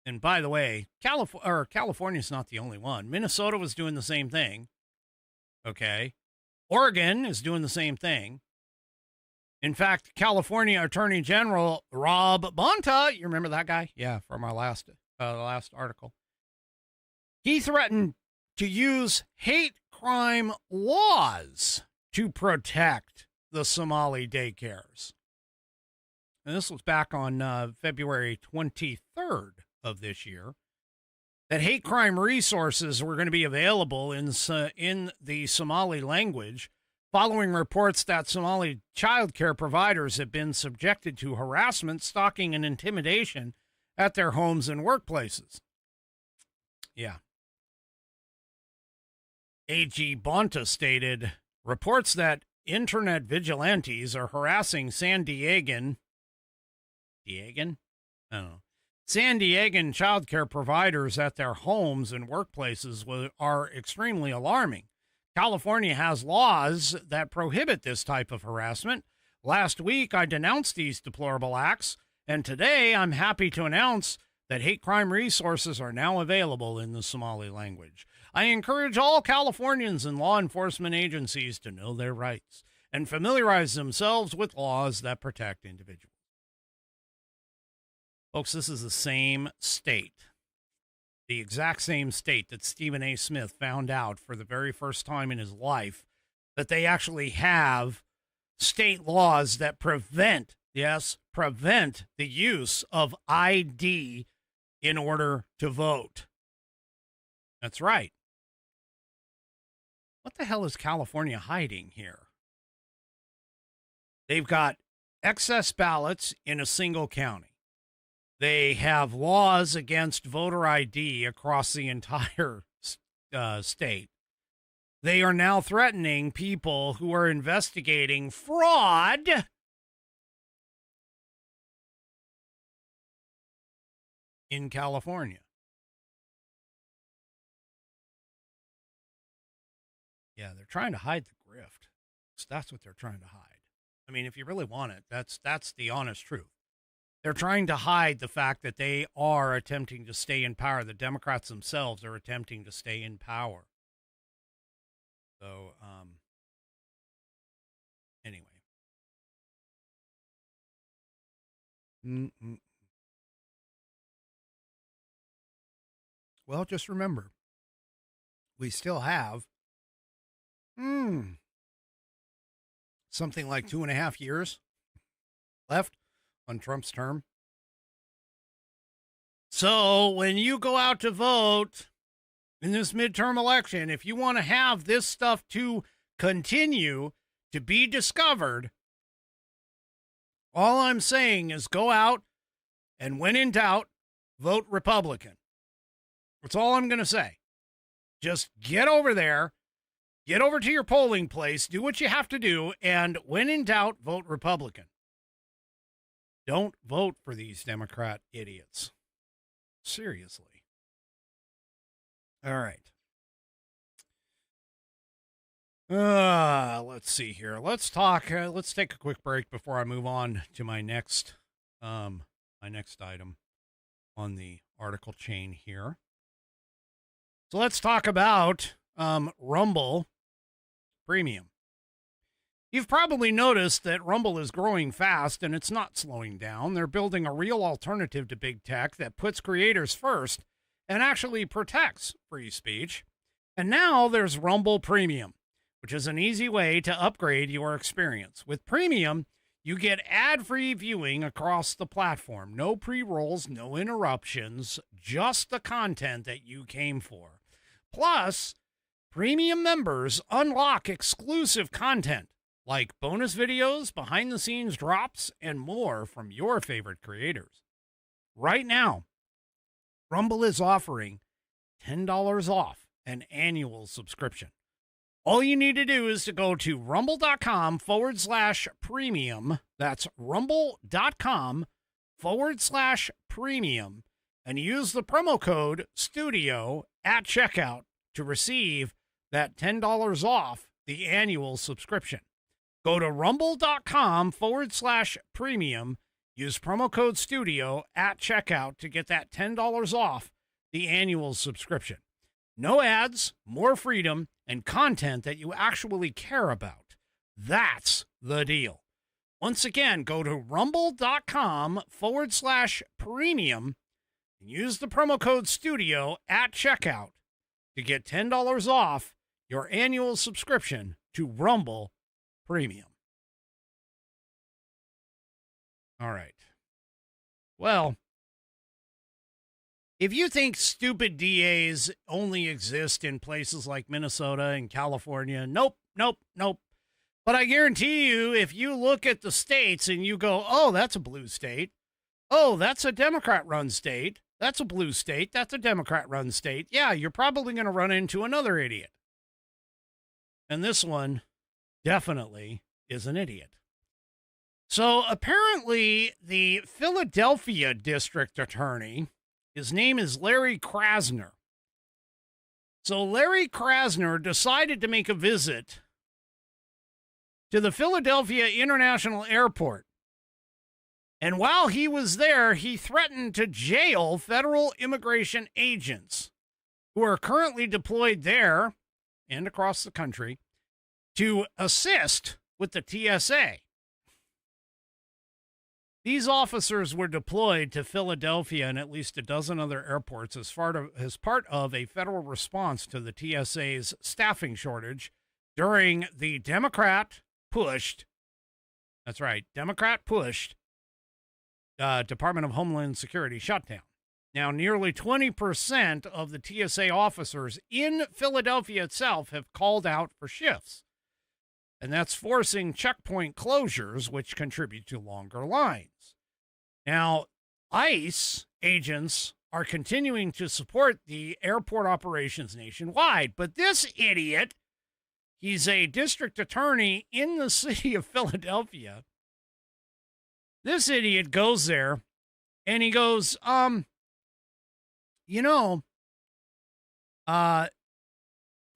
And by the way, California's not the only one. Minnesota was doing the same thing. Okay. Oregon is doing the same thing. In fact, California Attorney General Rob Bonta, you remember that guy? Yeah, from our last article. He threatened to use hate crime laws to protect the Somali daycares. And this was back on February 23rd of this year, that hate crime resources were going to be available in the Somali language following reports that Somali child care providers have been subjected to harassment, stalking, and intimidation at their homes and workplaces. Yeah. AG Bonta stated, reports that internet vigilantes are harassing San Diegan child care providers at their homes and workplaces are extremely alarming. California has laws that prohibit this type of harassment. Last week, I denounced these deplorable acts, and today I'm happy to announce that hate crime resources are now available in the Somali language. I encourage all Californians and law enforcement agencies to know their rights and familiarize themselves with laws that protect individuals. Folks, this is the same state, the exact same state that Stephen A. Smith found out for the very first time in his life that they actually have state laws that prevent the use of ID in order to vote. That's right. What the hell is California hiding here? They've got excess ballots in a single county. They have laws against voter ID across the entire state. They are now threatening people who are investigating fraud in California. Yeah, they're trying to hide the grift. So that's what they're trying to hide. I mean, if you really want it, that's the honest truth. They're trying to hide the fact that they are attempting to stay in power. The Democrats themselves are attempting to stay in power. So, anyway. Well, just remember, we still have something like 2.5 years left on Trump's term. So when you go out to vote in this midterm election, if you want to have this stuff to continue to be discovered, all I'm saying is go out and when in doubt, vote Republican. That's all I'm going to say. Just get over there, get over to your polling place, do what you have to do, and when in doubt, vote Republican. Don't vote for these Democrat idiots. Seriously. All right. Let's see here. Let's talk. Let's take a quick break before I move on to my next item on the article chain here. So let's talk about Rumble Premium. You've probably noticed that Rumble is growing fast and it's not slowing down. They're building a real alternative to big tech that puts creators first and actually protects free speech. And now there's Rumble Premium, which is an easy way to upgrade your experience. With Premium, you get ad-free viewing across the platform. No pre-rolls, no interruptions, just the content that you came for. Plus, Premium members unlock exclusive content like bonus videos, behind-the-scenes drops, and more from your favorite creators. Right now, Rumble is offering $10 off an annual subscription. All you need to do is to go to rumble.com/premium. That's rumble.com/premium and use the promo code STUDIO at checkout to receive that $10 off the annual subscription. Go to rumble.com/premium Use promo code STUDIO at checkout to get that $10 off the annual subscription. No ads, more freedom, and content that you actually care about. That's the deal. Once again, go to rumble.com/premium and use the promo code STUDIO at checkout to get $10 off your annual subscription to Rumble Premium. All right. Well, if you think stupid DAs only exist in places like Minnesota and California, nope. But I guarantee you, if you look at the states and you go, oh, that's a blue state. Oh, that's a Democrat-run state. That's a blue state. That's a Democrat-run state. Yeah, you're probably going to run into another idiot. And this one definitely is an idiot. So apparently the Philadelphia district attorney, his name is Larry Krasner. So Larry Krasner decided to make a visit to the Philadelphia International Airport. And while he was there, he threatened to jail federal immigration agents who are currently deployed there and across the country to assist with the TSA. These officers were deployed to Philadelphia and at least a dozen other airports as part of a federal response to the TSA's staffing shortage during the Democrat-pushed Department of Homeland Security shutdown. Now, nearly 20% of the TSA officers in Philadelphia itself have called out for shifts, and that's forcing checkpoint closures, which contribute to longer lines. Now, ICE agents are continuing to support the airport operations nationwide, but this idiot, he's a district attorney in the city of Philadelphia. This idiot goes there and he goes, we're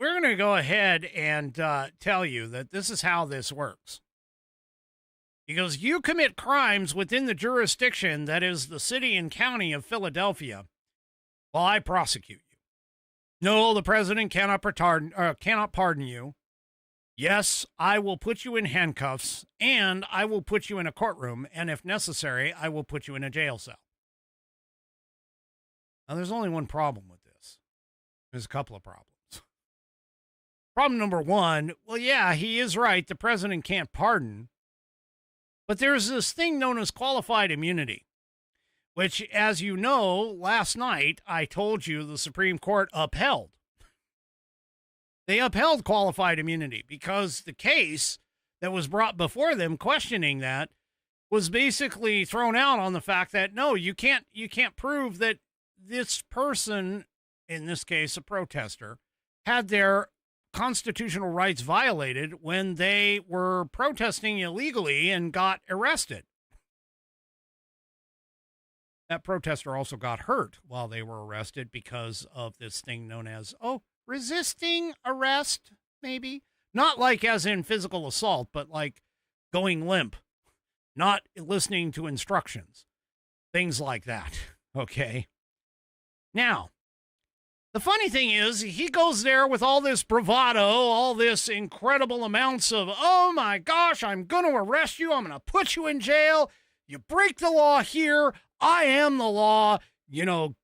going to go ahead and tell you that this is how this works. He goes, you commit crimes within the jurisdiction that is the city and county of Philadelphia. Well, I prosecute you. No, the president cannot pardon you. Yes, I will put you in handcuffs, and I will put you in a courtroom, and if necessary, I will put you in a jail cell. Now, there's only one problem with this. There's a couple of problems. Problem number one, well, yeah, he is right. The president can't pardon. But there's this thing known as qualified immunity, which, as you know, last night I told you the Supreme Court upheld. They upheld qualified immunity because the case that was brought before them questioning that was basically thrown out on the fact that, no, you can't prove that this person, in this case, a protester, had their constitutional rights violated when they were protesting illegally and got arrested. That protester also got hurt while they were arrested because of this thing known as, resisting arrest, maybe. Not like as in physical assault, but like going limp, not listening to instructions, things like that. Okay. Now, the funny thing is, he goes there with all this bravado, all this incredible amounts of, oh my gosh, I'm going to arrest you. I'm going to put you in jail. You break the law here. I am the law.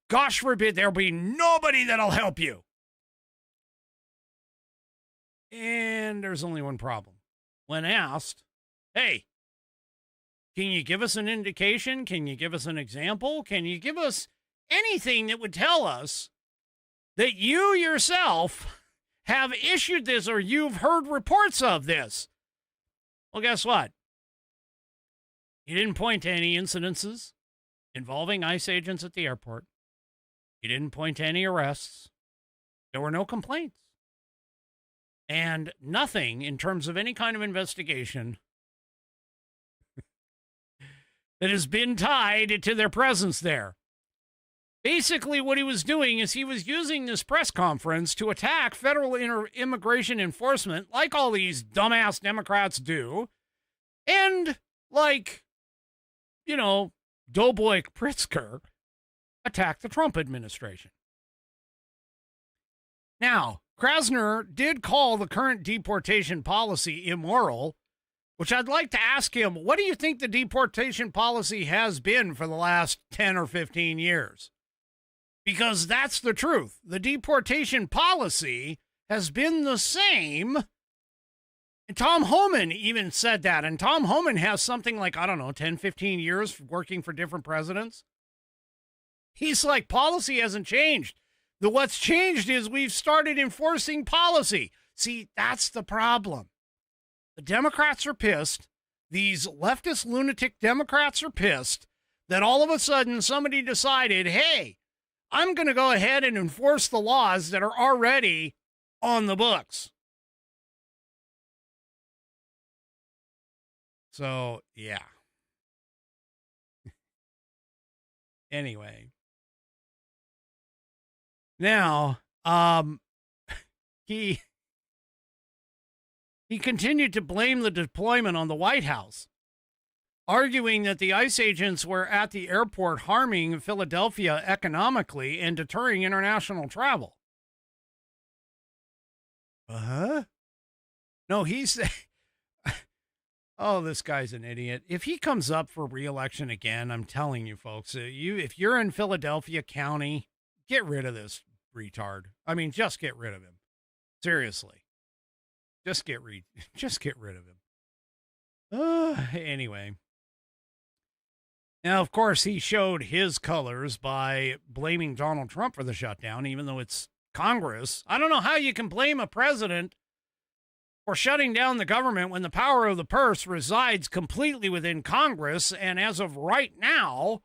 Gosh forbid there'll be nobody that'll help you. And there's only one problem. When asked, hey, can you give us an indication? Can you give us an example? Can you give us anything that would tell us that you yourself have issued this or you've heard reports of this? Well, guess what? He didn't point to any incidences involving ICE agents at the airport. He didn't point to any arrests. There were no complaints. And nothing in terms of any kind of investigation that has been tied to their presence there. Basically, what he was doing is he was using this press conference to attack federal immigration enforcement, like all these dumbass Democrats do. And, Doughboy Pritzker attacked the Trump administration. Now, Krasner did call the current deportation policy immoral, which I'd like to ask him, what do you think the deportation policy has been for the last 10 or 15 years? Because that's the truth. The deportation policy has been the same. And Tom Homan even said that. And Tom Homan has something like, 10, 15 years working for different presidents. He's like, policy hasn't changed. What's changed is we've started enforcing policy. See, that's the problem. The Democrats are pissed. These leftist lunatic Democrats are pissed that all of a sudden somebody decided, hey, I'm going to go ahead and enforce the laws that are already on the books. So, yeah. Anyway. Now, he continued to blame the deployment on the White House, arguing that the ICE agents were at the airport harming Philadelphia economically and deterring international travel. No, he's... Oh, this guy's an idiot. If he comes up for re-election again, I'm telling you, folks, if you're in Philadelphia County, get rid of this retard. I mean, just get rid of him. Seriously. Just get rid of him. Anyway. Now, of course, he showed his colors by blaming Donald Trump for the shutdown, even though it's Congress. I don't know how you can blame a president for shutting down the government when the power of the purse resides completely within Congress. And as of right now,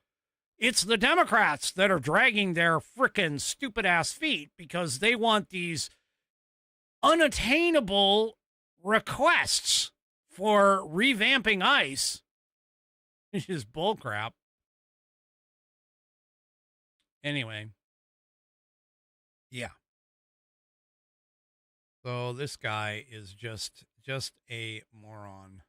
it's the Democrats that are dragging their frickin' stupid ass feet because they want these unattainable requests for revamping ICE. Which is bullcrap. Anyway. Yeah. So this guy is just a moron.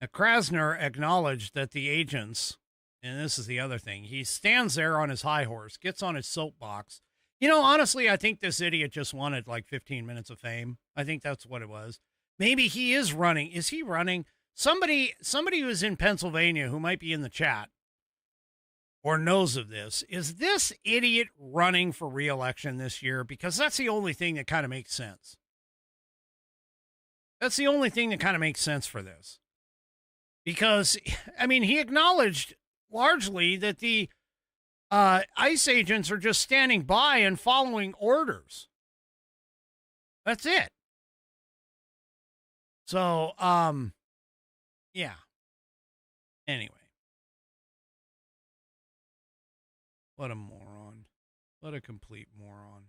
Now, Krasner acknowledged that the agents, and this is the other thing, he stands there on his high horse, gets on his soapbox. Honestly, I think this idiot just wanted like 15 minutes of fame. I think that's what it was. Maybe he is running. Is he running? Somebody who's in Pennsylvania who might be in the chat or knows of this, is this idiot running for re-election this year? Because that's the only thing that kind of makes sense. That's the only thing that kind of makes sense for this. Because, I mean, he acknowledged largely that the ICE agents are just standing by and following orders. That's it. So, yeah. Anyway. What a moron. What a complete moron.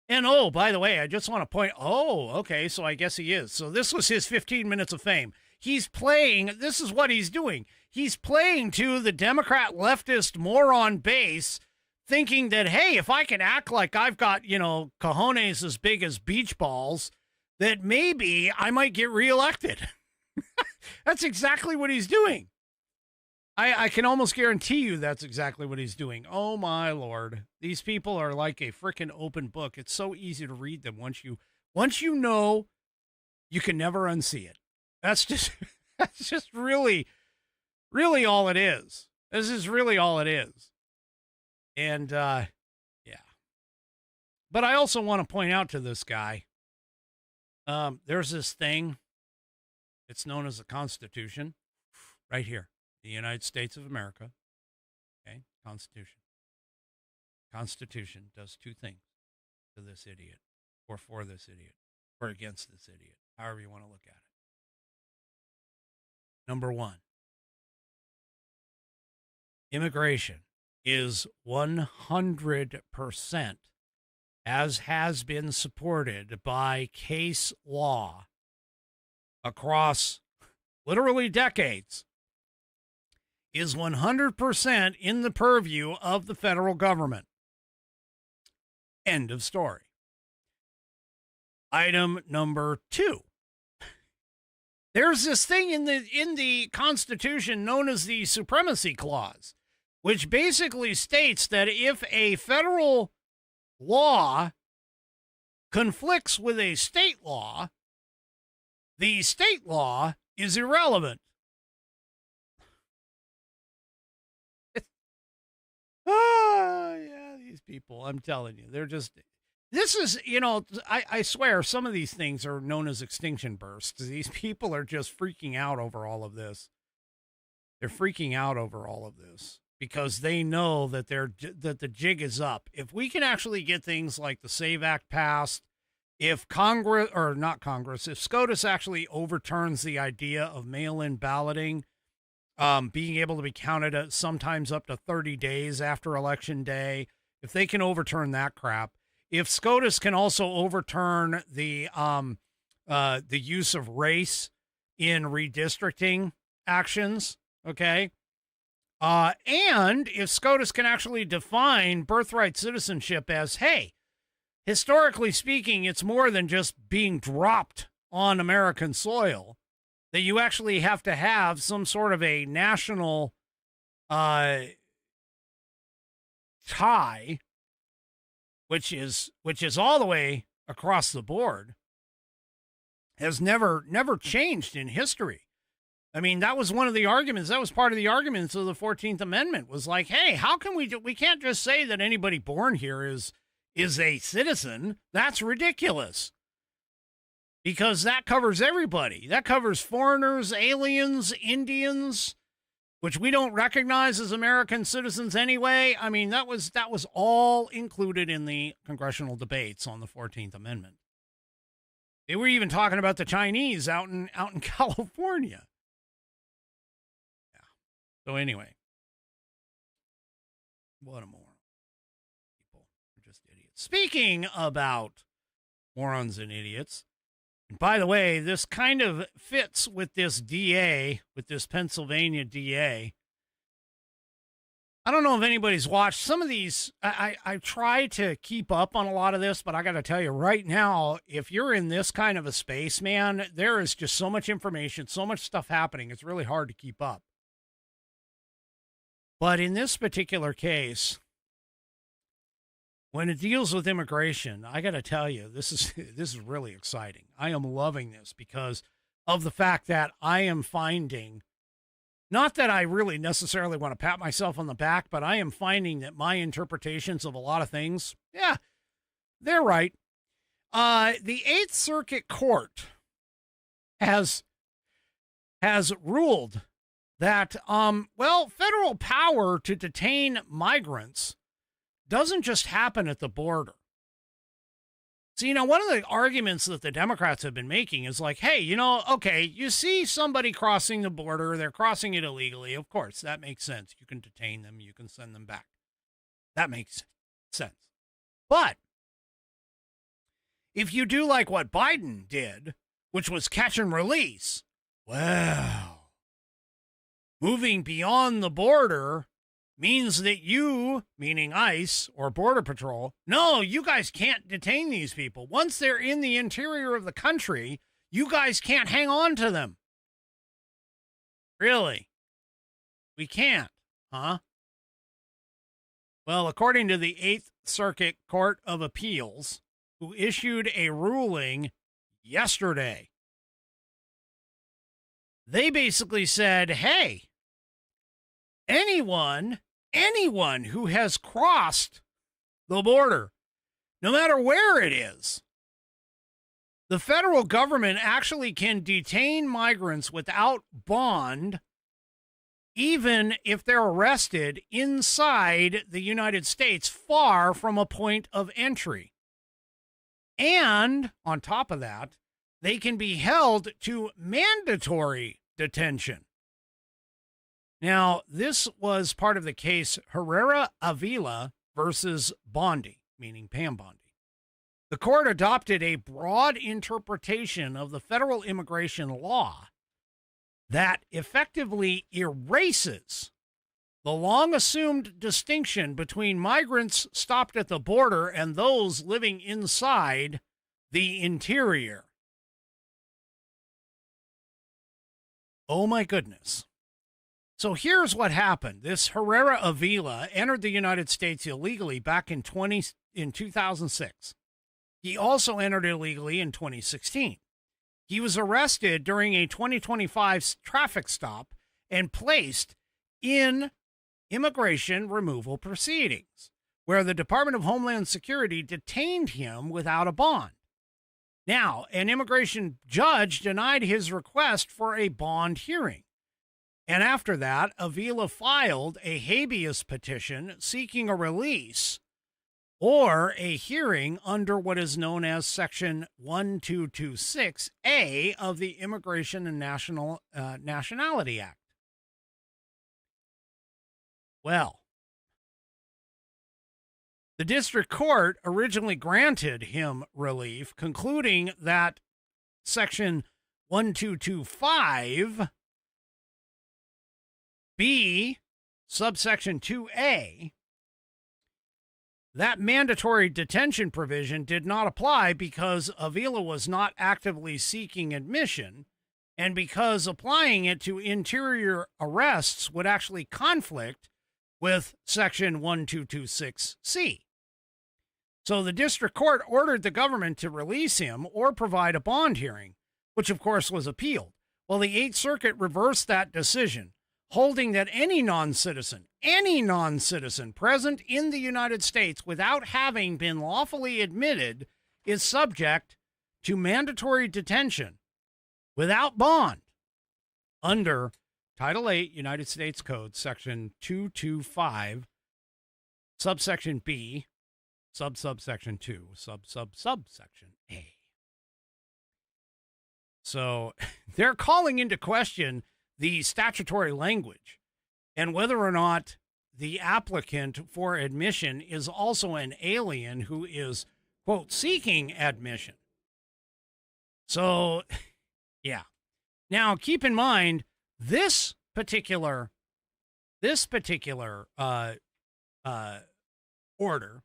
And, oh, by the way, I just want to point, okay, so I guess he is. So this was his 15 minutes of fame. He's playing, this is what he's doing. He's playing to the Democrat leftist moron base, thinking that, hey, if I can act like I've got, cojones as big as beach balls, that maybe I might get reelected. That's exactly what he's doing. I can almost guarantee you that's exactly what he's doing. Oh, my Lord. These people are like a freaking open book. It's so easy to read them. Once you know, you can never unsee it. That's just really, really all it is. This is really all it is. And, yeah. But I also want to point out to this guy, there's this thing. It's known as the Constitution right here. The United States of America. Okay. Constitution. Constitution does two things to this idiot, or for this idiot, or against this idiot, however you want to look at it. Number one, immigration is 100%, as has been supported by case law across literally decades, is 100% in the purview of the federal government. End of story. Item number two. There's this thing in the Constitution known as the Supremacy Clause, which basically states that if a federal law conflicts with a state law, the state law is irrelevant. Yeah, these people, I'm telling you, they're just, this is, I swear some of these things are known as extinction bursts. These people are just freaking out over all of this. They're freaking out over all of this because they know that that the jig is up. If we can actually get things like the SAVE Act passed, if Congress, or not Congress, if SCOTUS actually overturns the idea of mail-in balloting, being able to be counted at sometimes up to 30 days after Election Day, if they can overturn that crap, if SCOTUS can also overturn the use of race in redistricting actions, okay, and if SCOTUS can actually define birthright citizenship as, hey, historically speaking, it's more than just being dropped on American soil, that you actually have to have some sort of a national tie, which is all the way across the board, has never changed in history. I mean, that was one of the arguments. That was part of the arguments of the 14th Amendment, was like, hey, how can we can't just say that anybody born here is a citizen. That's ridiculous. Because that covers everybody. That covers foreigners, aliens, Indians, which we don't recognize as American citizens anyway. I mean, that was all included in the congressional debates on the 14th Amendment. They were even talking about the Chinese out in California. Yeah. So anyway, what a moron. People are just idiots. Speaking about morons and idiots, and by the way, this kind of fits with this DA, with this Pennsylvania DA. I don't know if anybody's watched some of these. I try to keep up on a lot of this, but I got to tell you right now, if you're in this kind of a space, man, there is just so much information, so much stuff happening. It's really hard to keep up. But in this particular case, when it deals with immigration, I got to tell you, this is really exciting. I am loving this because of the fact that I am finding, not that I really necessarily want to pat myself on the back, but I am finding that my interpretations of a lot of things, yeah, they're right. The Eighth Circuit Court has ruled that, federal power to detain migrants doesn't just happen at the border. See, one of the arguments that the Democrats have been making is like, hey, okay, you see somebody crossing the border, they're crossing it illegally. Of course, that makes sense. You can detain them, you can send them back. That makes sense. But if you do like what Biden did, which was catch and release, well, moving beyond the border means that you, meaning ICE or Border Patrol, no, you guys can't detain these people. Once they're in the interior of the country, you guys can't hang on to them. Really? We can't, huh? Well, according to the Eighth Circuit Court of Appeals, who issued a ruling yesterday, they basically said, hey, anyone who has crossed the border, no matter where it is, the federal government actually can detain migrants without bond, even if they're arrested inside the United States, far from a point of entry. And on top of that, they can be held to mandatory detention. Now, this was part of the case Herrera Avila versus Bondi, meaning Pam Bondi. The court adopted a broad interpretation of the federal immigration law that effectively erases the long-assumed distinction between migrants stopped at the border and those living inside the interior. Oh my goodness. So here's what happened. This Herrera Avila entered the United States illegally back in 2006. He also entered illegally in 2016. He was arrested during a 2025 traffic stop and placed in immigration removal proceedings, where the Department of Homeland Security detained him without a bond. Now, an immigration judge denied his request for a bond hearing. And after that, Avila filed a habeas petition seeking a release or a hearing under what is known as Section 1226A of the Immigration and Nationality Act. Well, the district court originally granted him relief, concluding that Section 1225B, subsection 2A, that mandatory detention provision did not apply because Avila was not actively seeking admission, and because applying it to interior arrests would actually conflict with Section 1226C. So the district court ordered the government to release him or provide a bond hearing, which of course was appealed. Well, the Eighth Circuit reversed that decision, holding that any non-citizen present in the United States without having been lawfully admitted is subject to mandatory detention without bond under Title 8 United States Code, Section 225, subsection B, subsection 2, subsection A. So they're calling into question the statutory language and whether or not the applicant for admission is also an alien who is, quote, seeking admission. So, yeah. Now, keep in mind, this particular order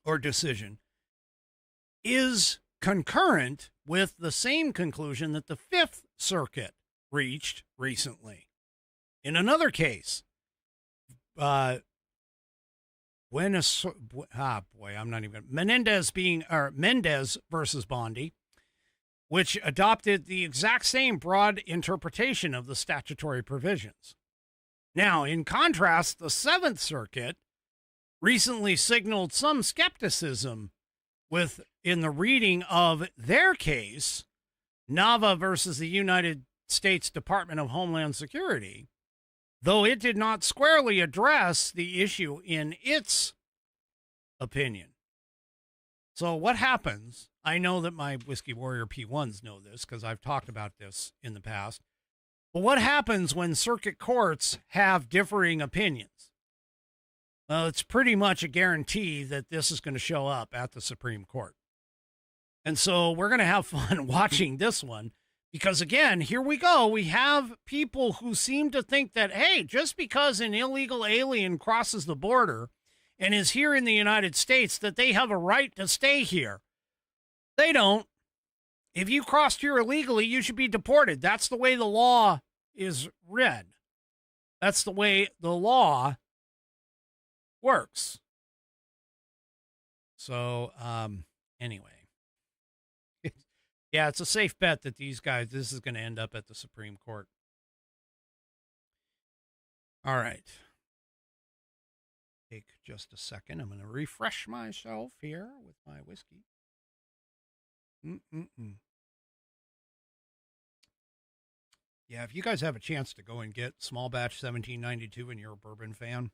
or decision is concurrent with the same conclusion that the Fifth Circuit reached recently. In another case, Mendez versus Bondi, which adopted the exact same broad interpretation of the statutory provisions. Now, in contrast, the Seventh Circuit recently signaled some skepticism in the reading of their case, Nava versus the United States Department of Homeland Security, though it did not squarely address the issue in its opinion. So what happens, I know that my Whiskey Warrior P1s know this because I've talked about this in the past, but what happens when circuit courts have differing opinions? Well, it's pretty much a guarantee that this is going to show up at the Supreme Court. And so we're going to have fun watching this one because, again, here we go. We have people who seem to think that, hey, just because an illegal alien crosses the border and is here in the United States, that they have a right to stay here. They don't. If you crossed here illegally, you should be deported. That's the way the law is read. That's the way the law works. So, anyway. Yeah, it's a safe bet that this is going to end up at the Supreme Court. All right. Take just a second. I'm going to refresh myself here with my whiskey. Yeah, if you guys have a chance to go and get Small Batch 1792 and you're a bourbon fan,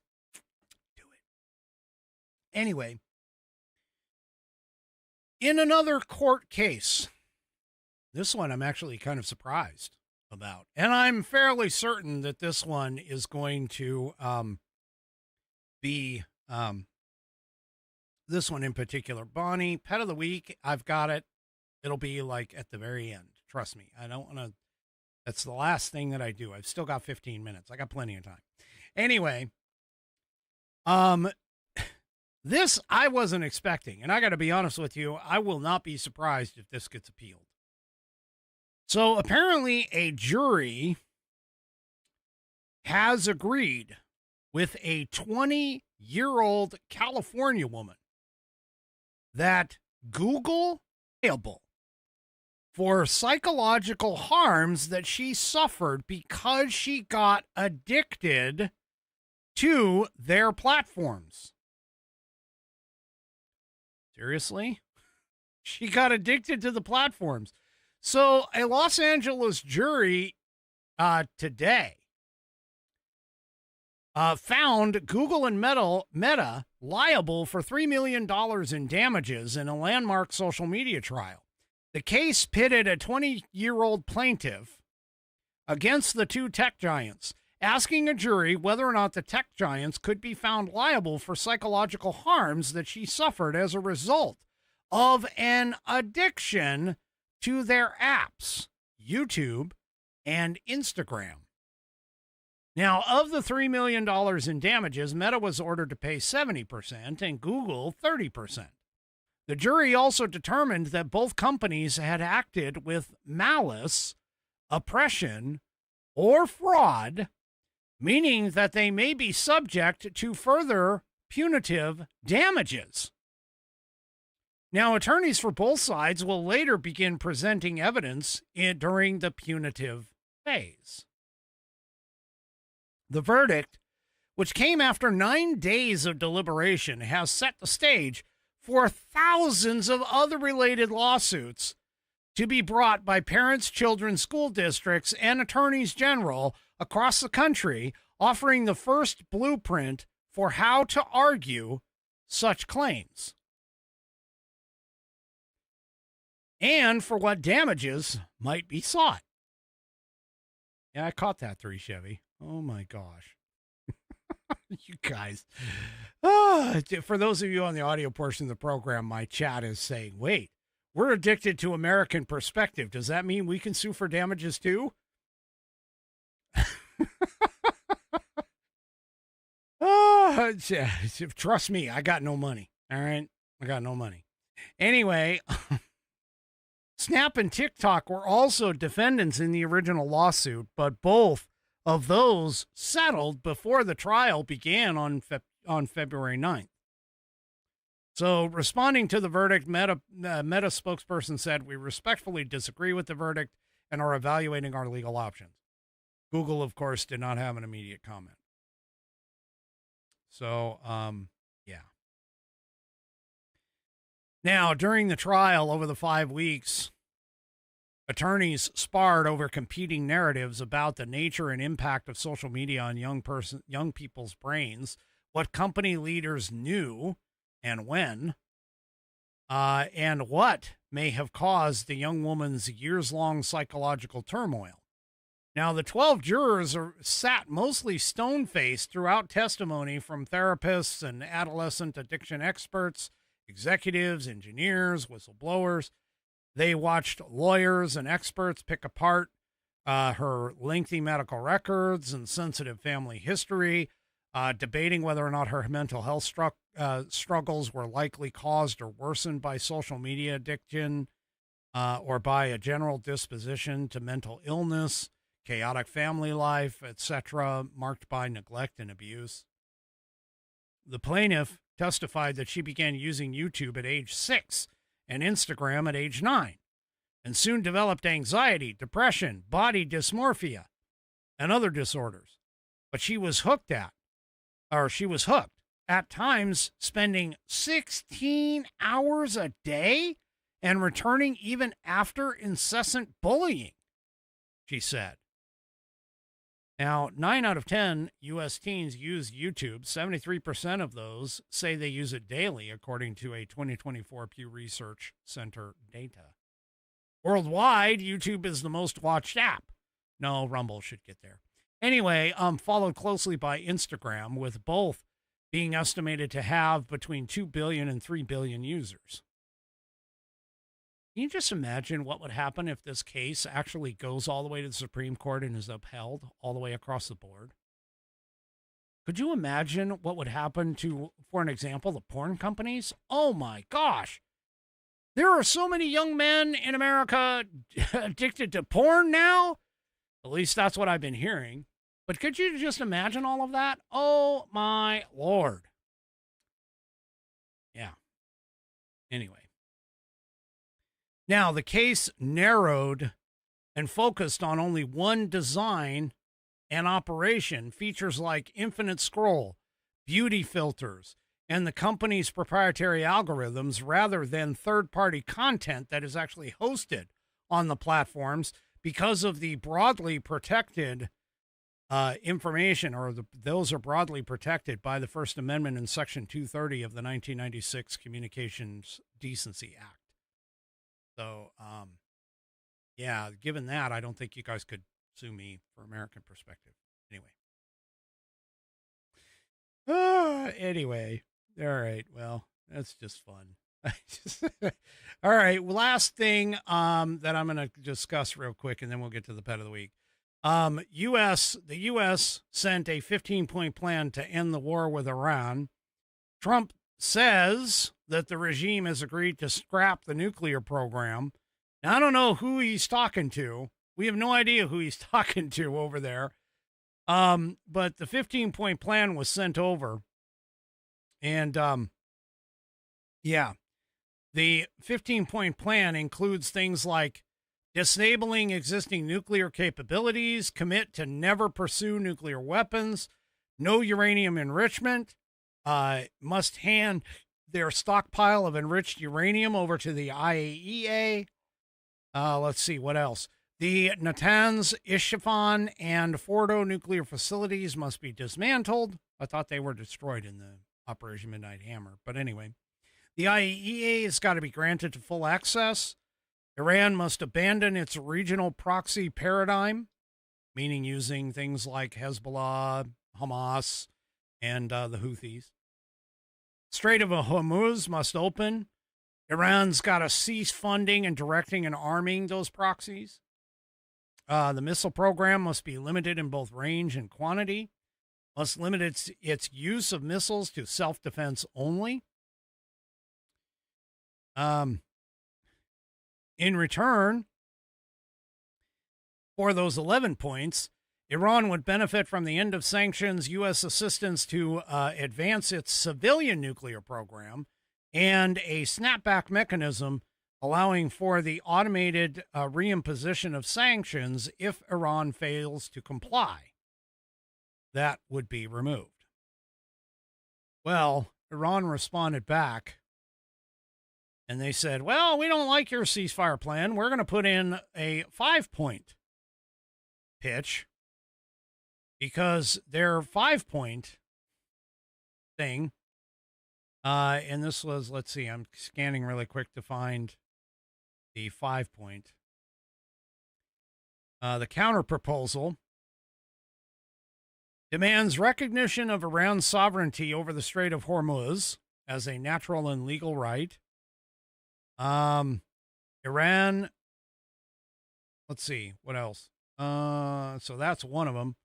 do it. Anyway, in another court case, this one I'm actually kind of surprised about. And I'm fairly certain that this one is going to be this one in particular. Bonnie, Pet of the Week, I've got it. It'll be like at the very end. Trust me. I don't want to. That's the last thing that I do. I've still got 15 minutes. I got plenty of time. Anyway, this I wasn't expecting. And I got to be honest with you, I will not be surprised if this gets appealed. So apparently a jury has agreed with a 20-year-old California woman that Google is liable for psychological harms that she suffered because she got addicted to their platforms. Seriously? She got addicted to the platforms. So a Los Angeles jury today found Google and Meta liable for $3 million in damages in a landmark social media trial. The case pitted a 20-year-old plaintiff against the two tech giants, asking a jury whether or not the tech giants could be found liable for psychological harms that she suffered as a result of an addiction to their apps, YouTube and Instagram. Now, of the $3 million in damages, Meta was ordered to pay 70% and Google 30%. The jury also determined that both companies had acted with malice, oppression, or fraud, meaning that they may be subject to further punitive damages. Now, attorneys for both sides will later begin presenting evidence during the punitive phase. The verdict, which came after 9 days of deliberation, has set the stage for thousands of other related lawsuits to be brought by parents, children, school districts, and attorneys general across the country, offering the first blueprint for how to argue such claims and for what damages might be sought. Yeah, I caught that 3 Chevy. Oh my gosh. You guys. For those of you on the audio portion of the program, my chat is saying, wait, we're addicted to American perspective. Does that mean we can sue for damages too? Trust me, I got no money. All right. I got no money. Anyway, Snap and TikTok were also defendants in the original lawsuit, but both of those settled before the trial began on February 9th. So, responding to the verdict, Meta spokesperson said, "We respectfully disagree with the verdict and are evaluating our legal options." Google, of course, did not have an immediate comment. So, yeah. Now, during the trial over the 5 weeks, attorneys sparred over competing narratives about the nature and impact of social media on young people's brains, what company leaders knew and when, and what may have caused the young woman's years-long psychological turmoil. Now, the 12 jurors sat mostly stone-faced throughout testimony from therapists and adolescent addiction experts, executives, engineers, whistleblowers. They watched lawyers and experts pick apart her lengthy medical records and sensitive family history, debating whether or not her mental health struggles were likely caused or worsened by social media addiction or by a general disposition to mental illness, chaotic family life, etc., marked by neglect and abuse. The plaintiff testified that she began using YouTube at age 6 and Instagram at age 9, and soon developed anxiety, depression, body dysmorphia, and other disorders. But she was hooked at times spending 16 hours a day and returning even after incessant bullying, she said. Now, 9 out of 10 U.S. teens use YouTube. 73% of those say they use it daily, according to a 2024 Pew Research Center data. Worldwide, YouTube is the most watched app. No, Rumble should get there. Anyway, followed closely by Instagram, with both being estimated to have between 2 billion and 3 billion users. Can you just imagine what would happen if this case actually goes all the way to the Supreme Court and is upheld all the way across the board? Could you imagine what would happen to, for an example, the porn companies? Oh my gosh. There are so many young men in America addicted to porn now. At least that's what I've been hearing. But could you just imagine all of that? Oh, my Lord. Yeah. Anyway. Now, the case narrowed and focused on only one design and operation, features like infinite scroll, beauty filters, and the company's proprietary algorithms rather than third-party content that is actually hosted on the platforms because of the broadly protected information, or those are broadly protected by the First Amendment in Section 230 of the 1996 Communications Decency Act. So, yeah, given that, I don't think you guys could sue me for American perspective. Anyway, all right. Well, that's just fun. All right. Last thing that I'm going to discuss real quick, and then we'll get to the pet of the week. The U.S. sent a 15-point plan to end the war with Iran. Trump says that the regime has agreed to scrap the nuclear program. Now, I don't know who he's talking to. We have no idea who he's talking to over there. But the 15-point plan was sent over. And, yeah, the 15-point plan includes things like disabling existing nuclear capabilities, commit to never pursue nuclear weapons, no uranium enrichment, must hand their stockpile of enriched uranium over to the IAEA. Let's see, what else? The Natanz, Isfahan, and Fordo nuclear facilities must be dismantled. I thought they were destroyed in the Operation Midnight Hammer. But anyway, the IAEA has got to be granted to full access. Iran must abandon its regional proxy paradigm, meaning using things like Hezbollah, Hamas, and the Houthis. Strait of Hormuz must open. Iran's got to cease funding and directing and arming those proxies. The missile program must be limited in both range and quantity. Must limit its use of missiles to self-defense only. In return, for those 11 points, Iran would benefit from the end of sanctions, U.S. assistance to advance its civilian nuclear program, and a snapback mechanism allowing for the automated reimposition of sanctions if Iran fails to comply. That would be removed. Well, Iran responded back, and they said, well, we don't like your ceasefire plan. We're going to put in a 5-point pitch, because their 5-point thing, and this was, let's see, I'm scanning really quick to find the 5-point. The counter proposal demands recognition of Iran's sovereignty over the Strait of Hormuz as a natural and legal right. Iran, let's see, what else? So that's one of them.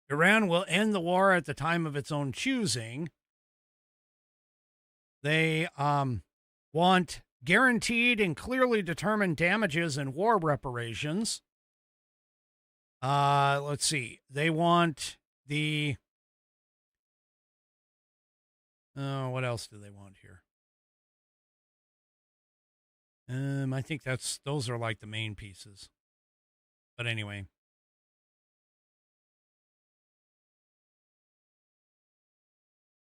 Iran will end the war at the time of its own choosing. They want guaranteed and clearly determined damages and war reparations. Let's see. They want the... what else do they want here? I think those are like the main pieces. But anyway.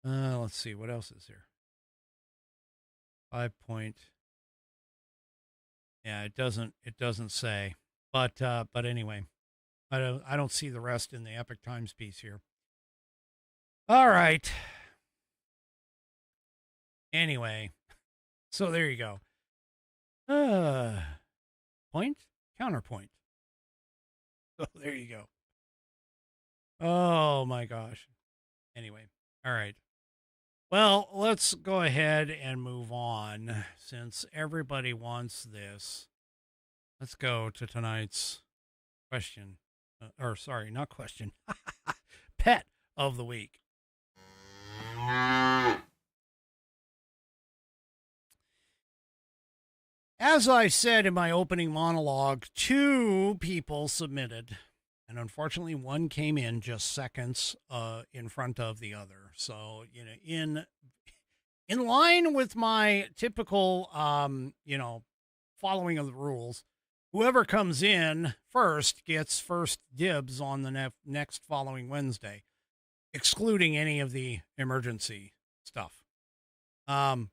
Let's see, what else is here? 5-point. Yeah, it doesn't say. But anyway, I don't see the rest in the Epic Times piece here. All right. Anyway, so there you go. Point, counterpoint. So there you go. Oh my gosh. Anyway, all right. Well, let's go ahead and move on since everybody wants this. Let's go to tonight's question. Not question. Pet of the week. As I said in my opening monologue, 2 people submitted, and unfortunately one came in just seconds in front of the other. So, in line with my typical, following of the rules, whoever comes in first gets first dibs on the next following Wednesday, excluding any of the emergency stuff. Now,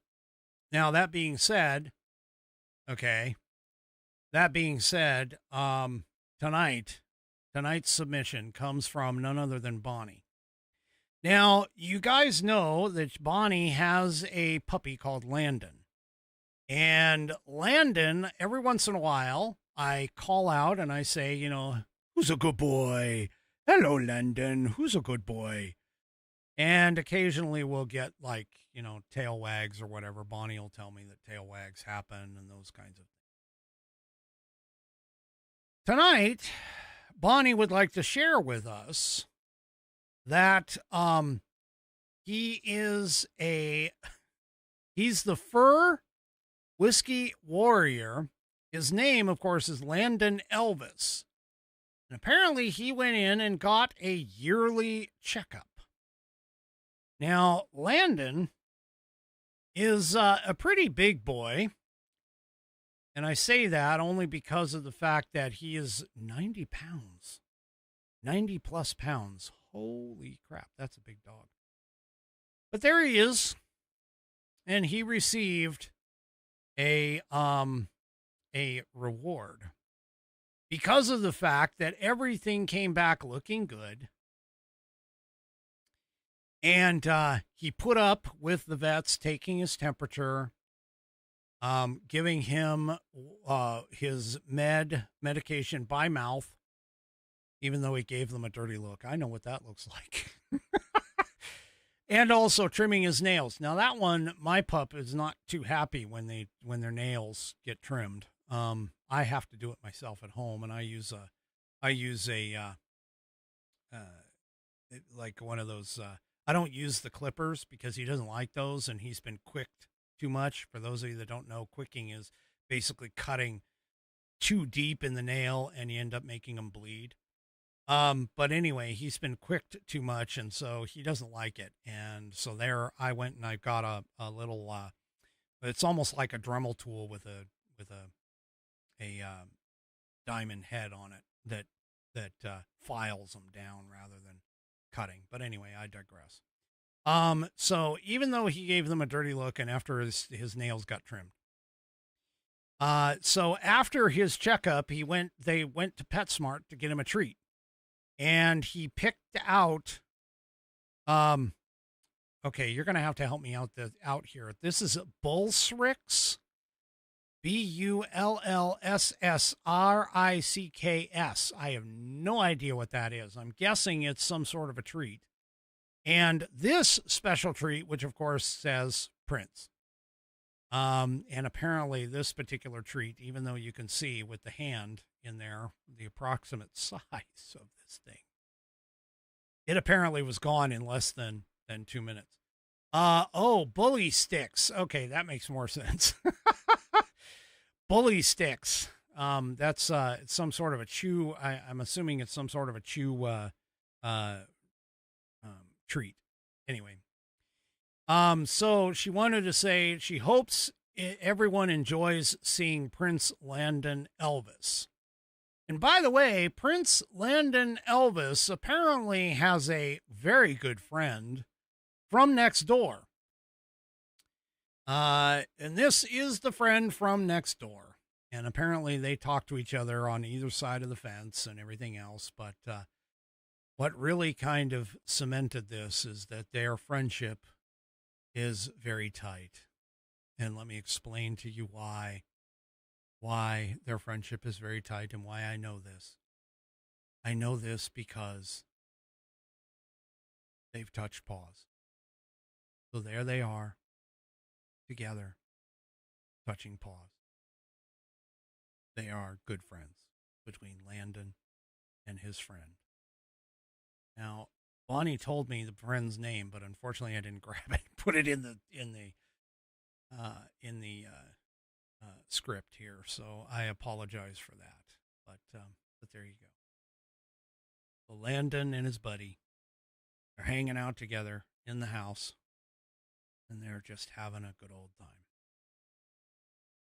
that being said, tonight's submission comes from none other than Bonnie. Now, you guys know that Bonnie has a puppy called Landon. And Landon, every once in a while, I call out and I say, who's a good boy? Hello, Landon. Who's a good boy? And occasionally we'll get tail wags or whatever. Bonnie will tell me that tail wags happen and those kinds of things. Tonight, Bonnie would like to share with us that he's the fur whiskey warrior. His name, of course, is Landon Elvis. And apparently he went in and got a yearly checkup. Now, Landon is a pretty big boy. And I say that only because of the fact that he is 90 pounds. 90 plus pounds. Holy crap, that's a big dog. But there he is. And he received a reward because of the fact that everything came back looking good. And he put up with the vets taking his temperature, giving him his medication by mouth, even though he gave them a dirty look. I know what that looks like. And also trimming his nails. Now that one, my pup is not too happy when their nails get trimmed. I have to do it myself at home, and I use like one of those. I don't use the clippers because he doesn't like those, and he's been quicked too much. For those of you that don't know, quicking is basically cutting too deep in the nail, and you end up making them bleed. But anyway, he's been quicked too much, and so he doesn't like it. And so there I went and I got a little, it's almost like a Dremel tool with a diamond head on it that files them down rather than cutting. But anyway, I digress. So even though he gave them a dirty look and after his nails got trimmed, so after his checkup, they went to PetSmart to get him a treat. And he picked out, okay, you're going to have to help me out here. This is Bullsricks, Bullssricks. I have no idea what that is. I'm guessing it's some sort of a treat. And this special treat, which of course says Prince. And apparently this particular treat, even though you can see with the hand in there, the approximate size of this thing, it apparently was gone in less than 2 minutes. Bully sticks. Okay, that makes more sense. Bully sticks. That's it's some sort of a chew. I'm assuming it's some sort of a chew treat. Anyway. So she wanted to say she hopes everyone enjoys seeing Prince Landon Elvis. And by the way, Prince Landon Elvis apparently has a very good friend from next door. And this is the friend from next door. And apparently they talk to each other on either side of the fence and everything else. But what really kind of cemented this is that their friendship is very tight. And let me explain to you why their friendship is very tight and why I know this. I know this because they've touched paws. So there they are, together, touching paws. They are good friends between Landon and his friend. Now, Bonnie told me the friend's name, but unfortunately I didn't grab it, put it in the script here, so I apologize for that. But there you go. So Landon and his buddy are hanging out together in the house, and they're just having a good old time.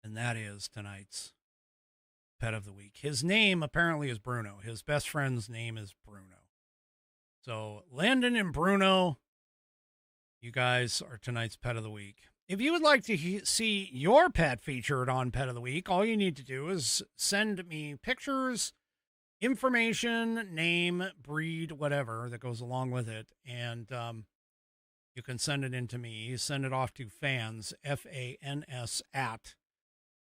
And that is tonight's pet of the week. His name apparently is Bruno. His best friend's name is Bruno. So Landon and Bruno, you guys are tonight's pet of the week. If you would like to see your pet featured on Pet of the Week, all you need to do is send me pictures, information, name, breed, whatever that goes along with it. And you can send it in to me. Send it off to fans, FANS, at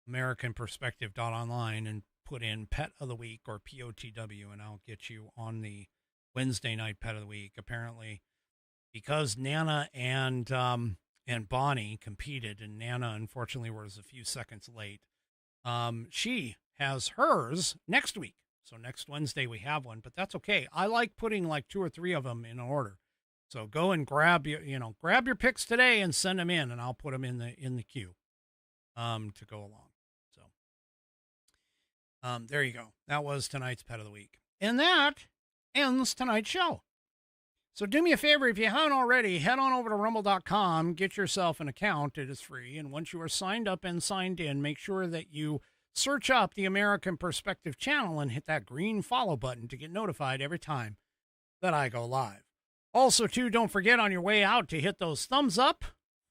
AmericanPerspective.online and put in Pet of the Week or POTW, and I'll get you on the Wednesday night Pet of the Week. Apparently, because Nana and Bonnie competed, and Nana unfortunately was a few seconds late, she has hers next week. So next Wednesday we have one, but that's okay. I like putting like 2 or 3 of them in order. So go and grab your picks today and send them in, and I'll put them in the queue to go along. So there you go. That was tonight's Pet of the Week. And that ends tonight's show. So do me a favor, if you haven't already, head on over to rumble.com, get yourself an account. It is free. And once you are signed up and signed in, make sure that you search up the American Perspective channel and hit that green follow button to get notified every time that I go live. Also, too, don't forget on your way out to hit those thumbs up,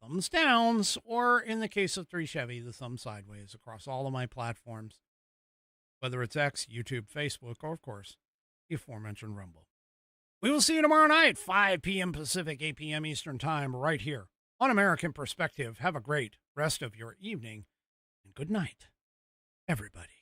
thumbs downs, or in the case of 3 Chevy, the thumb sideways across all of my platforms, whether it's X, YouTube, Facebook, or, of course, the aforementioned Rumble. We will see you tomorrow night, 5 p.m. Pacific, 8 p.m. Eastern Time, right here on American Perspective. Have a great rest of your evening, and good night, everybody.